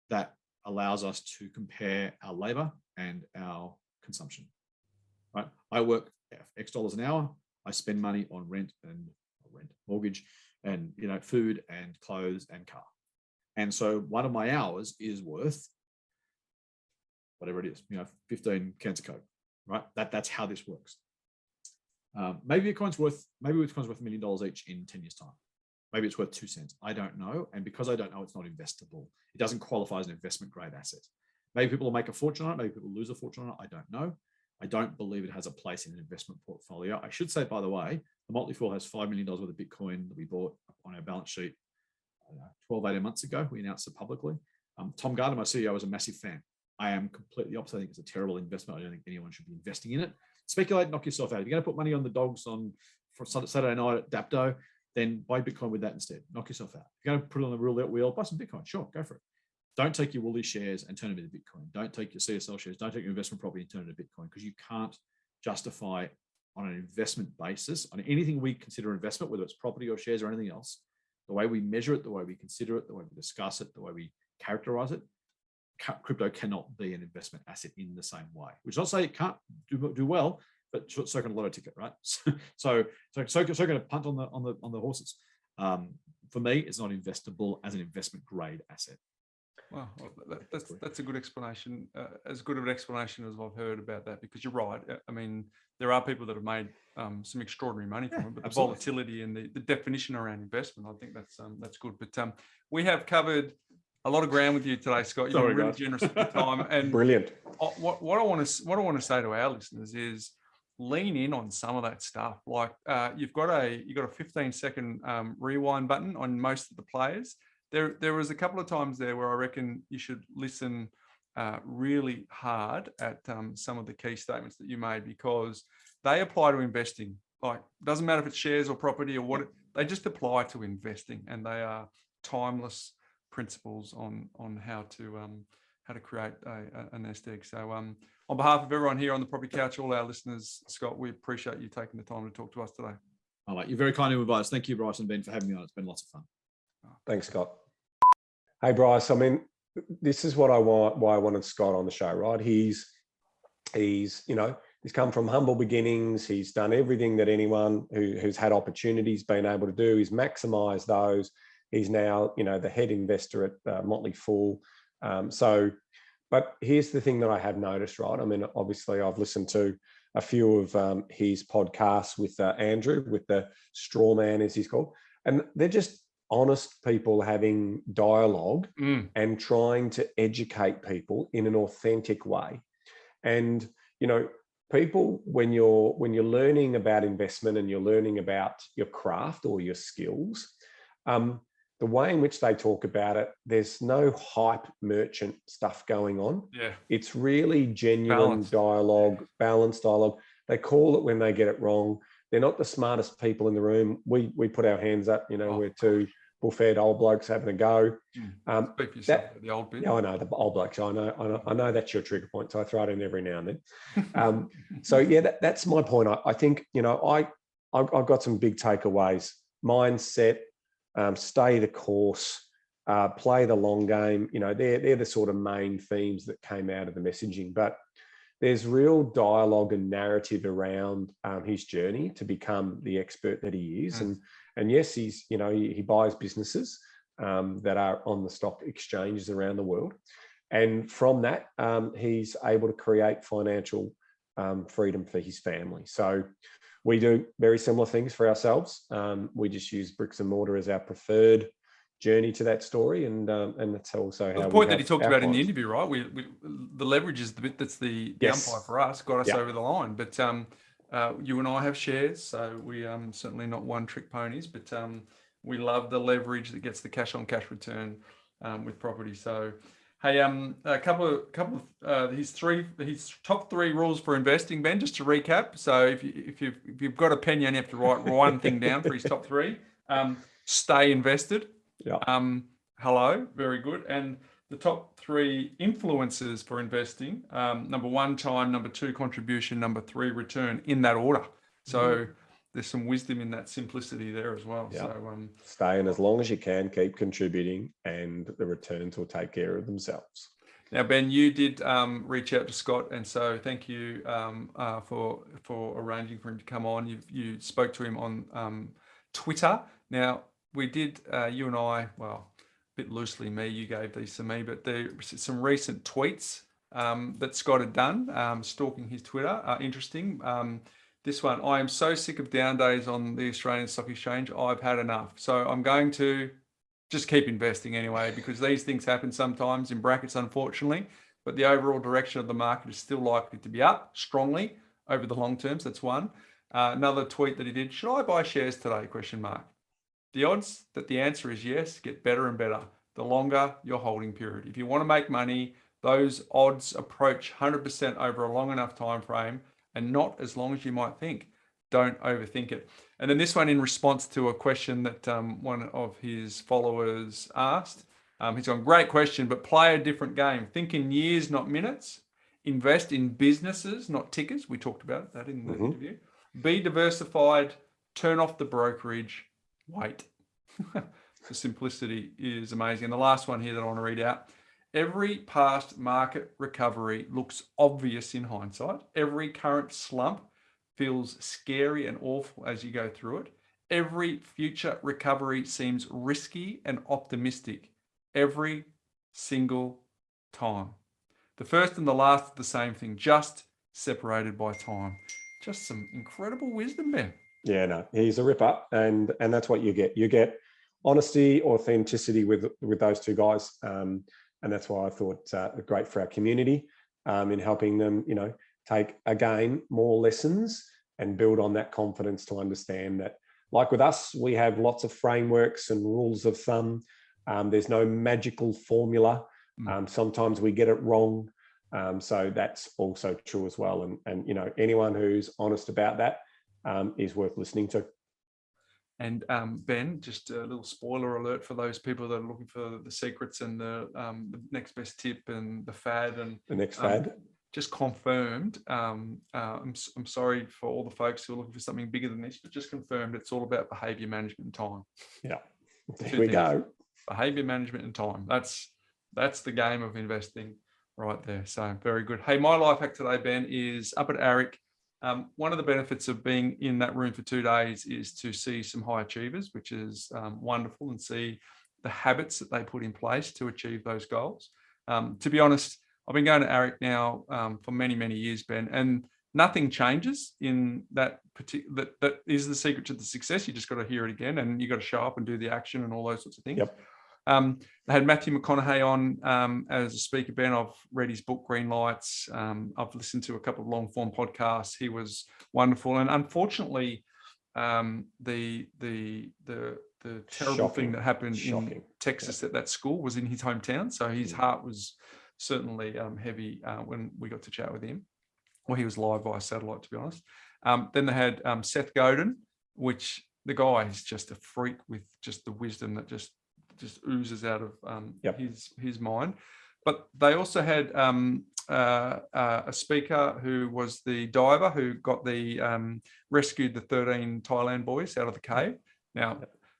that allows us to compare our labor and our consumption. Right? I work X dollars an hour. I spend money on mortgage, and food and clothes and car. And so one of my hours is worth whatever it is, 15 cans of Coke, right? That's how this works. Maybe Bitcoin's worth $1 million each in 10 years' time. Maybe it's worth 2 cents. I don't know. And because I don't know, it's not investable. It doesn't qualify as an investment grade asset. Maybe people will make a fortune on it. Maybe people lose a fortune on it. I don't know. I don't believe it has a place in an investment portfolio. I should say, by the way, the Motley Fool has $5 million worth of Bitcoin that we bought on our balance sheet 12, 18 months ago. We announced it publicly. Tom Gardner, my CEO, is a massive fan. I am completely opposite. I think it's a terrible investment. I don't think anyone should be investing in it. Speculate, knock yourself out. If you're going to put money on the dogs for Saturday night at Dapto, then buy Bitcoin with that instead. Knock yourself out. If you're going to put it on the roulette wheel, buy some Bitcoin. Sure, go for it. Don't take your Woolly shares and turn them into Bitcoin. Don't take your CSL shares. Don't take your investment property and turn it into Bitcoin, because you can't justify on an investment basis, on anything we consider investment, whether it's property or shares or anything else, the way we measure it, the way we consider it, the way we discuss it, the way we characterize it, crypto cannot be an investment asset in the same way. Which is not to say it can't do well, but so can a lotto ticket, right? So going to punt on the horses. For me, it's not investable as an investment grade asset. Well, that's a good explanation, as good of an explanation as I've heard about that, because you're right. I mean, there are people that have made some extraordinary money from it, but the volatility and the definition around investment, I think that's good. But we have covered a lot of ground with you today, Scott. You've been really generous with your time. And brilliant. What I want to say to our listeners is lean in on some of that stuff. Like you've got a 15-second rewind button on most of the players. There was a couple of times there where I reckon you should listen really hard at some of the key statements that you made, because they apply to investing. Like, doesn't matter if it's shares or property or what, they just apply to investing, and they are timeless principles on how to create a nest egg. So on behalf of everyone here on the Property Couch, all our listeners, Scott, we appreciate you taking the time to talk to us today. All right, you're very kind to invite us. Thank you, Bryce and Ben, for having me on. It's been lots of fun. Thanks, Scott. Hey, Bryce. I mean, this is why I wanted Scott on the show, right? He's come from humble beginnings. He's done everything that anyone who's had opportunities been able to do. He's maximised those. He's now, the head investor at Motley Fool. But here's the thing that I have noticed, right? I mean, obviously, I've listened to a few of his podcasts with Andrew, with the straw man, as he's called, and they're just honest people having dialogue and trying to educate people in an authentic way. And, people, when you're learning about investment and you're learning about your craft or your skills, the way in which they talk about it, there's no hype merchant stuff going on. Yeah. It's really genuine dialogue, balanced dialogue. They call it when they get it wrong. They're not the smartest people in the room. We put our hands up, we're two bull-fed old blokes having a go. Speak for yourself, the old bit. Yeah, I know, the old blokes. I know that's your trigger point, so I throw it in every now and then. So yeah, that's my point. I think, I've got some big takeaways. Mindset, stay the course, play the long game. They're the sort of main themes that came out of the messaging. But there's real dialogue and narrative around his journey to become the expert that he is. And yes, he's, he buys businesses that are on the stock exchanges around the world. And from that, he's able to create financial freedom for his family. So we do very similar things for ourselves. We just use bricks and mortar as our preferred journey to that story, and that's also how the point that he talked about in the interview, right? The leverage is the bit that's the umpire for us, got us over the line. But you and I have shares, so we certainly not one-trick ponies. But we love the leverage that gets the cash-on-cash return with property. So, hey, a couple of his top 3 rules for investing, Ben. Just to recap. So if you've got a pen, you only have to write one thing down for his top 3. Stay invested. Yeah. Hello, very good. And the top 3 influences for investing: number 1, time; number 2, contribution; number 3, return, in that order. So there's some wisdom in that simplicity there as well. Yeah. So stay in as long as you can, keep contributing, and the returns will take care of themselves. Now, Ben, you did reach out to Scott, and so thank you for arranging for him to come on. You spoke to him on Twitter. Now, we did, you and I, well, a bit loosely me, you gave these to me, but there's some recent tweets that Scott had done, stalking his Twitter. Interesting. This one: I am so sick of down days on the Australian Stock Exchange. I've had enough. So I'm going to just keep investing anyway, because these things happen sometimes, in brackets, unfortunately, but the overall direction of the market is still likely to be up strongly over the long term. So that's one. Another tweet that he did: should I buy shares today? Question mark. The odds that the answer is yes get better and better the longer your holding period. If you want to make money, those odds approach 100% over a long enough time frame, and not as long as you might think. Don't overthink it. And then this one, in response to a question that one of his followers asked. He's gone, great question, but play a different game. Think in years, not minutes. Invest in businesses, not tickers. We talked about that in the interview. Be diversified. Turn off the brokerage. Wait. The simplicity is amazing. And the last one here that I want to read out: every past market recovery looks obvious in hindsight. Every current slump feels scary and awful as you go through it. Every future recovery seems risky and optimistic. Every single time. The first and the last are the same thing, just separated by time. Just some incredible wisdom there. Yeah, no, he's a ripper, and that's what you get. You get honesty, authenticity with those two guys, and that's why I thought great for our community in helping them, take again more lessons and build on that confidence to understand that, like with us, we have lots of frameworks and rules of thumb. There's no magical formula. Sometimes we get it wrong, so that's also true as well. And anyone who's honest about that is worth listening to. And Ben, just a little spoiler alert for those people that are looking for the secrets and the next best tip and the fad and the next fad. Just confirmed. I'm sorry for all the folks who are looking for something bigger than this, but just confirmed it's all about behavior management and time. Yeah, there we go. Behavior management and time. That's the game of investing right there. So very good. Hey, my life hack today, Ben, is up at ARIC. One of the benefits of being in that room for 2 days is to see some high achievers, which is wonderful, and see the habits that they put in place to achieve those goals. To be honest, I've been going to ARIC now for many, many years, Ben, and nothing changes in that particular. That is the secret to the success. You just got to hear it again, and you got to show up and do the action and all those sorts of things. Yep. They had Matthew McConaughey on as a speaker, Ben. I've read his book, Green Lights. I've listened to a couple of long form podcasts. He was wonderful. And unfortunately, the terrible thing that happened in Texas at that school was in his hometown. So his heart was certainly heavy when we got to chat with him. Well, he was live via satellite, to be honest. Then they had Seth Godin, which the guy is just a freak with just the wisdom that just oozes out of his mind. But they also had a speaker who was the diver who got rescued the 13 Thailand boys out of the cave. Now,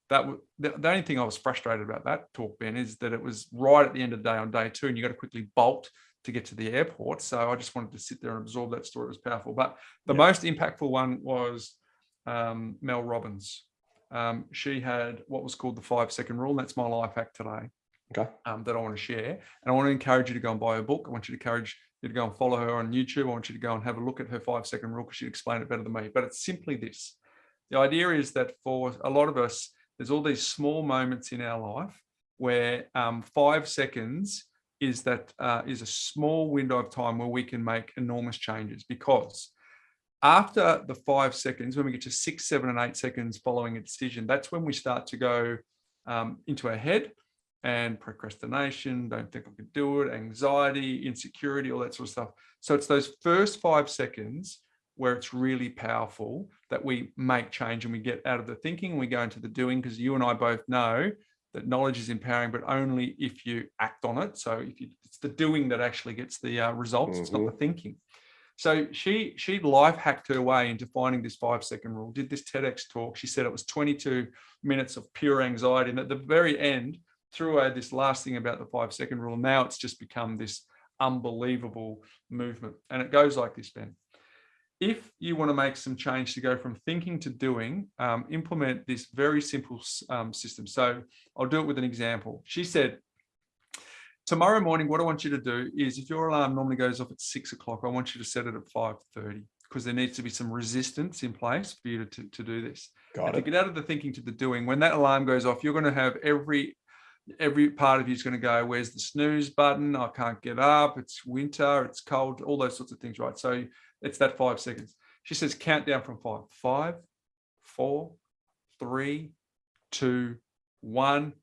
the only thing I was frustrated about that talk, Ben, is that it was right at the end of the day on day 2, and you got to quickly bolt to get to the airport. So I just wanted to sit there and absorb that story. It was powerful. But the most impactful one was Mel Robbins. She had what was called the 5-second rule, and that's my life hack today. Okay. That I want to share. And I want to encourage you to go and buy her book. I want you to encourage you to go and follow her on YouTube. I want you to go and have a look at her 5-second rule, because she'd explain it better than me. But it's simply this. The idea is that for a lot of us, there's all these small moments in our life where 5 seconds is a small window of time where we can make enormous changes, because after the 5 seconds, when we get to 6, 7, and 8 seconds following a decision, that's when we start to go into our head, and procrastination, don't think I could do it, anxiety, insecurity, all that sort of stuff. So it's those first 5 seconds where it's really powerful that we make change and we get out of the thinking and we go into the doing, because you and I both know that knowledge is empowering, but only if you act on it. So it's the doing that actually gets the results. It's not the thinking. So she life hacked her way into finding this 5-second rule, did this TEDx talk. She said it was 22 minutes of pure anxiety. And at the very end, threw away this last thing about the 5-second rule. Now it's just become this unbelievable movement. And it goes like this, Ben. If you want to make some change to go from thinking to doing, implement this very simple system. So I'll do it with an example. She said, tomorrow morning, what I want you to do is, if your alarm normally goes off at 6 o'clock, I want you to set it at 5:30, because there needs to be some resistance in place for you to do this. To get out of the thinking to the doing, when that alarm goes off, you're going to have every part of you is going to go, where's the snooze button? I can't get up. It's winter. It's cold. All those sorts of things, right? So it's that 5 seconds. She says, count down from 5. 5, 4, 3, 2, 1.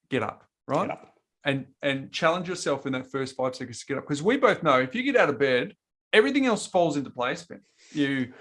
Get up, right? Get up. And challenge yourself in that first 5 seconds to get up. Because we both know if you get out of bed, everything else falls into place, Ben. You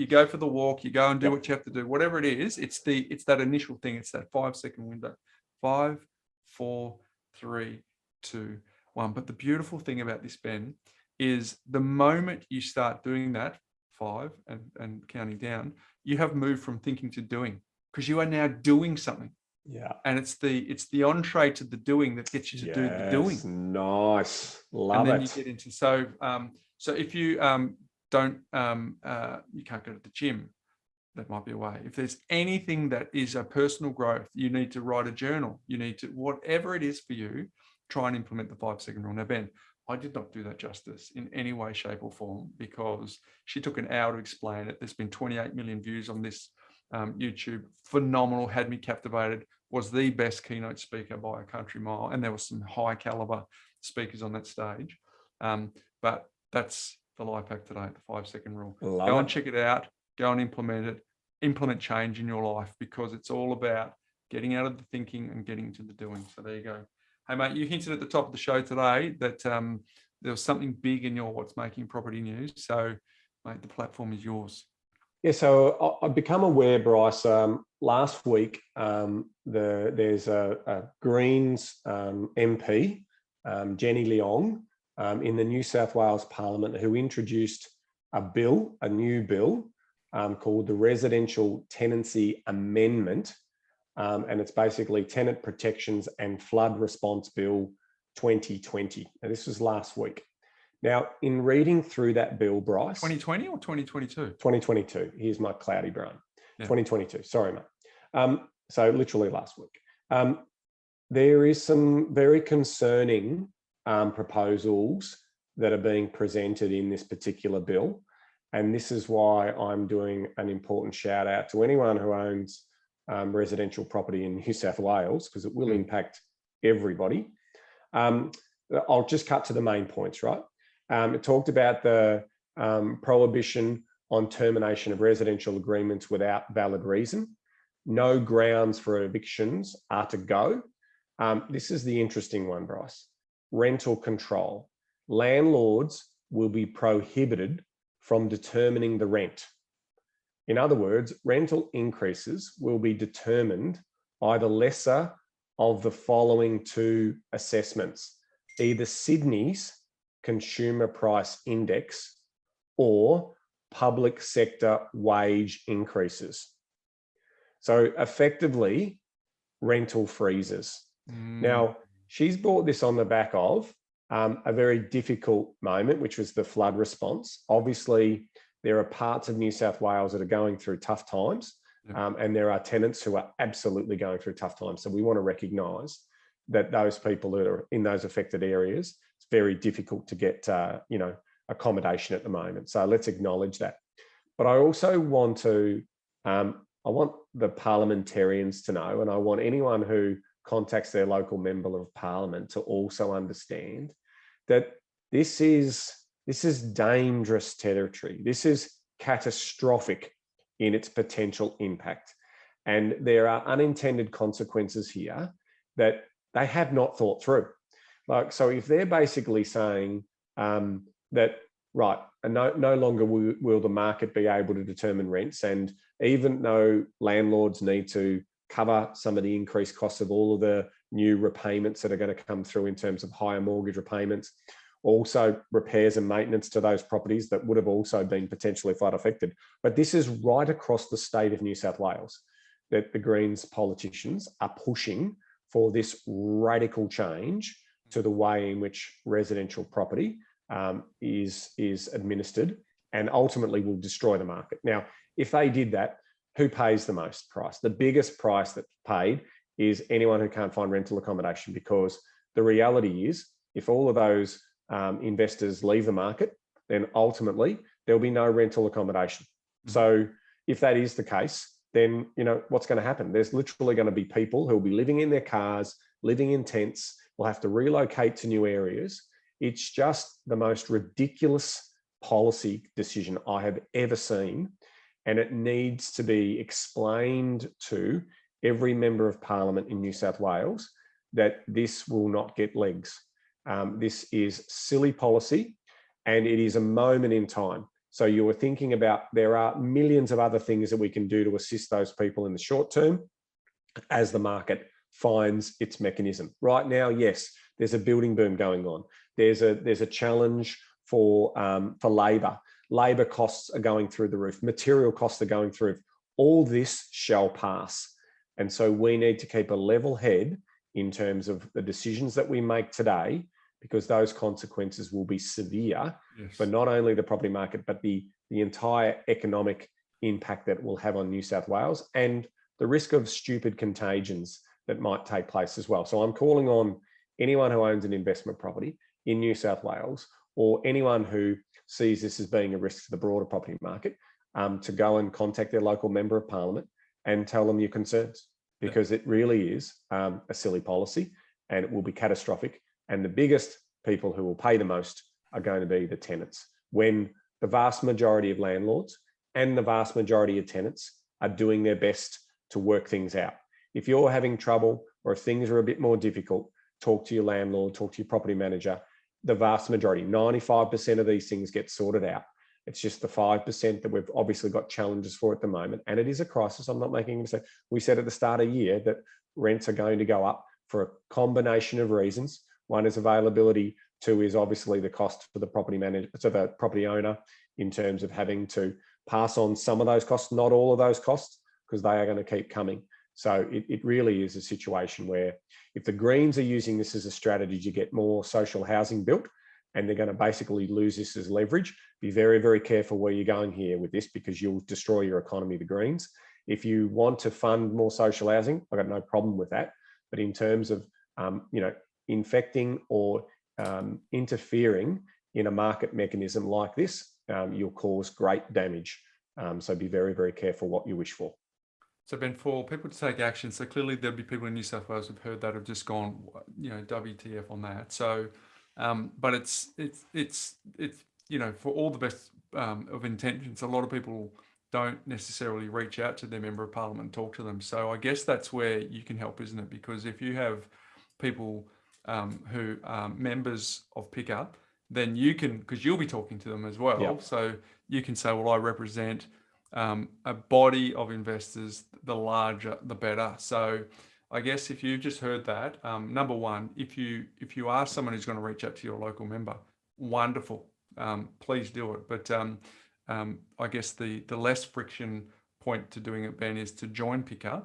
go for the walk, you go and do what you have to do, whatever it is. It's that initial thing. It's that 5-second window. 5, 4, 3, 2, 1. But the beautiful thing about this, Ben, is the moment you start doing that 5 and counting down, you have moved from thinking to doing, because you are now doing something. Yeah. And it's the entree to the doing that gets you to do the doing. Nice. Love it. And then you get into, so if you don't, you can't go to the gym, that might be a way. If there's anything that is a personal growth, you need to write a journal. You need to, whatever it is for you, try and implement the 5-second rule. Now, Ben, I did not do that justice in any way, shape or form, because she took an hour to explain it. There's been 28 million views on this YouTube. Phenomenal, had me captivated, was the best keynote speaker by a country mile. And there were some high caliber speakers on that stage. But that's the life hack today, the 5-second rule. Go and check it out, go and implement it, implement change in your life, because it's all about getting out of the thinking and getting into the doing. So there you go. Hey, mate, you hinted at the top of the show today that there was something big in your What's Making Property news. So, mate, the platform is yours. Yeah, so I've become aware, Bryce, last week there's a Greens MP, Jenny Leong, in the New South Wales Parliament, who introduced a new bill called the Residential Tenancy Amendment. And it's basically Tenant Protections and Flood Response Bill 2020. Now, this was last week. Now, in reading through that bill, Bryce. 2020 or 2022? 2022. Here's my cloudy brain. Yeah. 2022. Sorry, mate. So literally last week. There is some very concerning proposals that are being presented in this particular bill. And this is why I'm doing an important shout out to anyone who owns residential property in New South Wales, because it will impact everybody. I'll just cut to the main points, right? It talked about the prohibition on termination of residential agreements without valid reason. No grounds for evictions are to go. This is the interesting one, Bryce. Rental control. Landlords will be prohibited from determining the rent. In other words, rental increases will be determined by the lesser of the following two assessments: either Sydney's Consumer Price Index or public sector wage increases. So effectively, rental freezes. Now, she's brought this on the back of a very difficult moment, which was the flood response. Obviously, there are parts of New South Wales that are going through tough times, and there are tenants who are absolutely going through tough times. So we want to recognise that those people that are in those affected areas, it's very difficult to get, accommodation at the moment. So let's acknowledge that. But I also want to, I want the parliamentarians to know, and I want anyone who contacts their local member of parliament to also understand that this is dangerous territory. This is catastrophic in its potential impact. And there are unintended consequences here that they have not thought through. So if they're basically saying that right, and no longer will the market be able to determine rents. And even though landlords need to cover some of the increased costs of all of the new repayments that are going to come through in terms of higher mortgage repayments, also repairs and maintenance to those properties that would have also been potentially flood affected. But this is right across the state of New South Wales that the Greens politicians are pushing for this radical change to the way in which residential property is administered, and ultimately will destroy the market. Now, if they did that, who pays the most price? The biggest price that's paid is anyone who can't find rental accommodation, because the reality is, if all of those investors leave the market, then ultimately there'll be no rental accommodation. So if that is the case, then what's going to happen? There's literally going to be people who will be living in their cars, living in tents, will have to relocate to new areas. It's just the most ridiculous policy decision I have ever seen. And it needs to be explained to every member of parliament in New South Wales that this will not get legs. This is silly policy, and it is a moment in time. So you were thinking about, there are millions of other things that we can do to assist those people in the short term as the market finds its mechanism. Right now, yes, there's a building boom going on. There's a challenge for labour. Labour costs are going through the roof. Material costs are going through. All this shall pass. And so we need to keep a level head in terms of the decisions that we make today, because those consequences will be severe for not only the property market, but the entire economic impact that it will have on New South Wales, and the risk of stupid contagions that might take place as well. So I'm calling on anyone who owns an investment property in New South Wales, or anyone who sees this as being a risk to the broader property market, to go and contact their local member of parliament and tell them your concerns, because it really is a silly policy, and it will be catastrophic. And the biggest people who will pay the most are going to be the tenants, when the vast majority of landlords and the vast majority of tenants are doing their best to work things out. If you're having trouble, or if things are a bit more difficult, talk to your landlord, talk to your property manager. The vast majority, 95% of these things get sorted out. It's just the 5% that we've obviously got challenges for at the moment. And it is a crisis. I'm not making a mistake. We said at the start of the year that rents are going to go up for a combination of reasons. One is availability. Two is obviously the cost for the property manager, so the property owner, in terms of having to pass on some of those costs, not all of those costs, because they are going to keep coming. So it really is a situation where, if the Greens are using this as a strategy to get more social housing built, and they're going to basically lose this as leverage, be very, very careful where you're going here with this, because you'll destroy your economy, the Greens. If you want to fund more social housing, I've got no problem with that. But in terms of, infecting or interfering in a market mechanism like this, you'll cause great damage. So be very, very careful what you wish for. So Ben, for people to take action, so clearly there'll be people in New South Wales who've heard that, have just gone, WTF on that. So, but it's for all the best of intentions, a lot of people don't necessarily reach out to their member of parliament and talk to them. So I guess that's where you can help, isn't it? Because if you have people who are members of PICA, then you can, because you'll be talking to them as well. Yep. So you can say, well, I represent a body of investors, the larger, the better. So I guess if you've just heard that, number one, if you are someone who's going to reach out to your local member, wonderful, please do it. But I guess the less friction point to doing it, Ben, is to join PICA,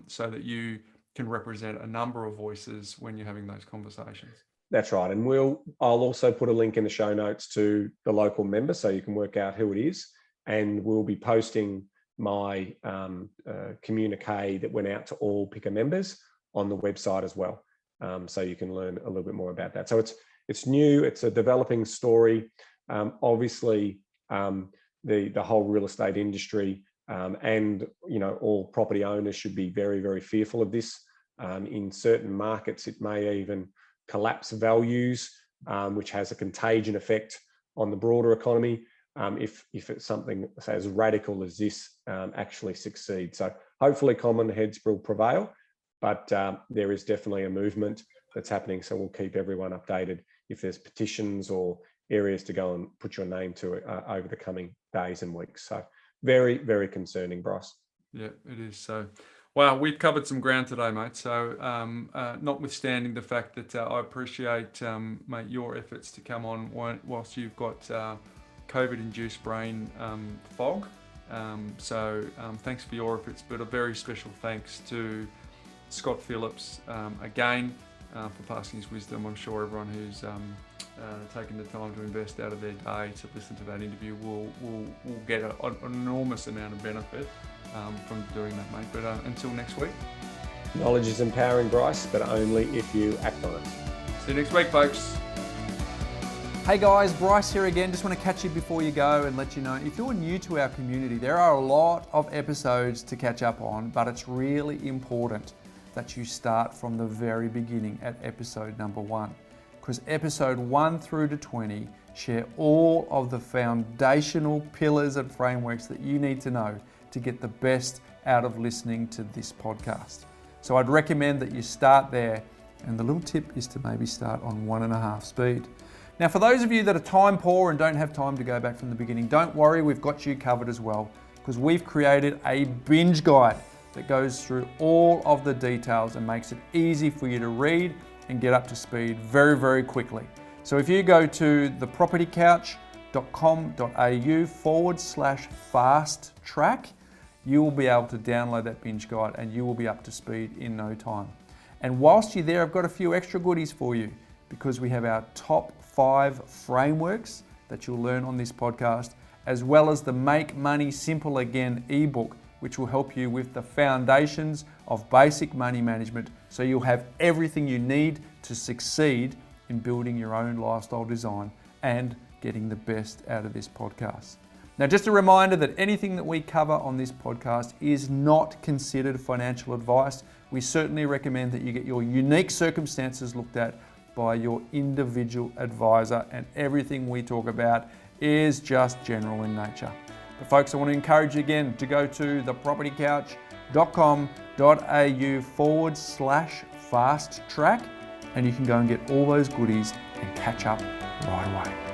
so that you can represent a number of voices when you're having those conversations. That's right. And I'll also put a link in the show notes to the local member, so you can work out who it is. And we'll be posting my communique that went out to all PICA members on the website as well. So you can learn a little bit more about that. So it's new, it's a developing story. Obviously, the whole real estate industry and all property owners should be very, very fearful of this. In certain markets, it may even collapse values, which has a contagion effect on the broader economy. If it's something as radical as this actually succeeds. So hopefully common heads will prevail, but there is definitely a movement that's happening. So we'll keep everyone updated if there's petitions or areas to go and put your name to it over the coming days and weeks. So very, very concerning, Bryce. Yeah, it is. So, wow, we've covered some ground today, mate. So, notwithstanding the fact that I appreciate, mate, your efforts to come on whilst you've got COVID-induced brain fog. So, thanks for your efforts, but a very special thanks to Scott Phillips again for passing his wisdom. I'm sure everyone who's taken the time to invest out of their day to listen to that interview will get an enormous amount of benefit from doing that, mate. But until next week. Knowledge is empowering, Bryce, but only if you act on it. See you next week, folks. Hey guys, Bryce here again. Just want to catch you before you go and let you know, if you're new to our community, there are a lot of episodes to catch up on, but it's really important that you start from the very beginning at episode number 1. Because episode 1 through to 20 share all of the foundational pillars and frameworks that you need to know to get the best out of listening to this podcast. So I'd recommend that you start there, and the little tip is to maybe start on 1.5 speed. Now, for those of you that are time poor and don't have time to go back from the beginning, don't worry, we've got you covered as well, because we've created a binge guide that goes through all of the details and makes it easy for you to read and get up to speed very, very quickly. So if you go to thepropertycouch.com.au/fast track, you will be able to download that binge guide and you will be up to speed in no time. And whilst you're there, I've got a few extra goodies for you, because we have our top 5 frameworks that you'll learn on this podcast, as well as the Make Money Simple Again ebook, which will help you with the foundations of basic money management, so you'll have everything you need to succeed in building your own lifestyle design and getting the best out of this podcast. Now, just a reminder that anything that we cover on this podcast is not considered financial advice. We certainly recommend that you get your unique circumstances looked at by your individual advisor, and everything we talk about is just general in nature. But folks, I want to encourage you again to go to thepropertycouch.com.au/fast track, and you can go and get all those goodies and catch up right away.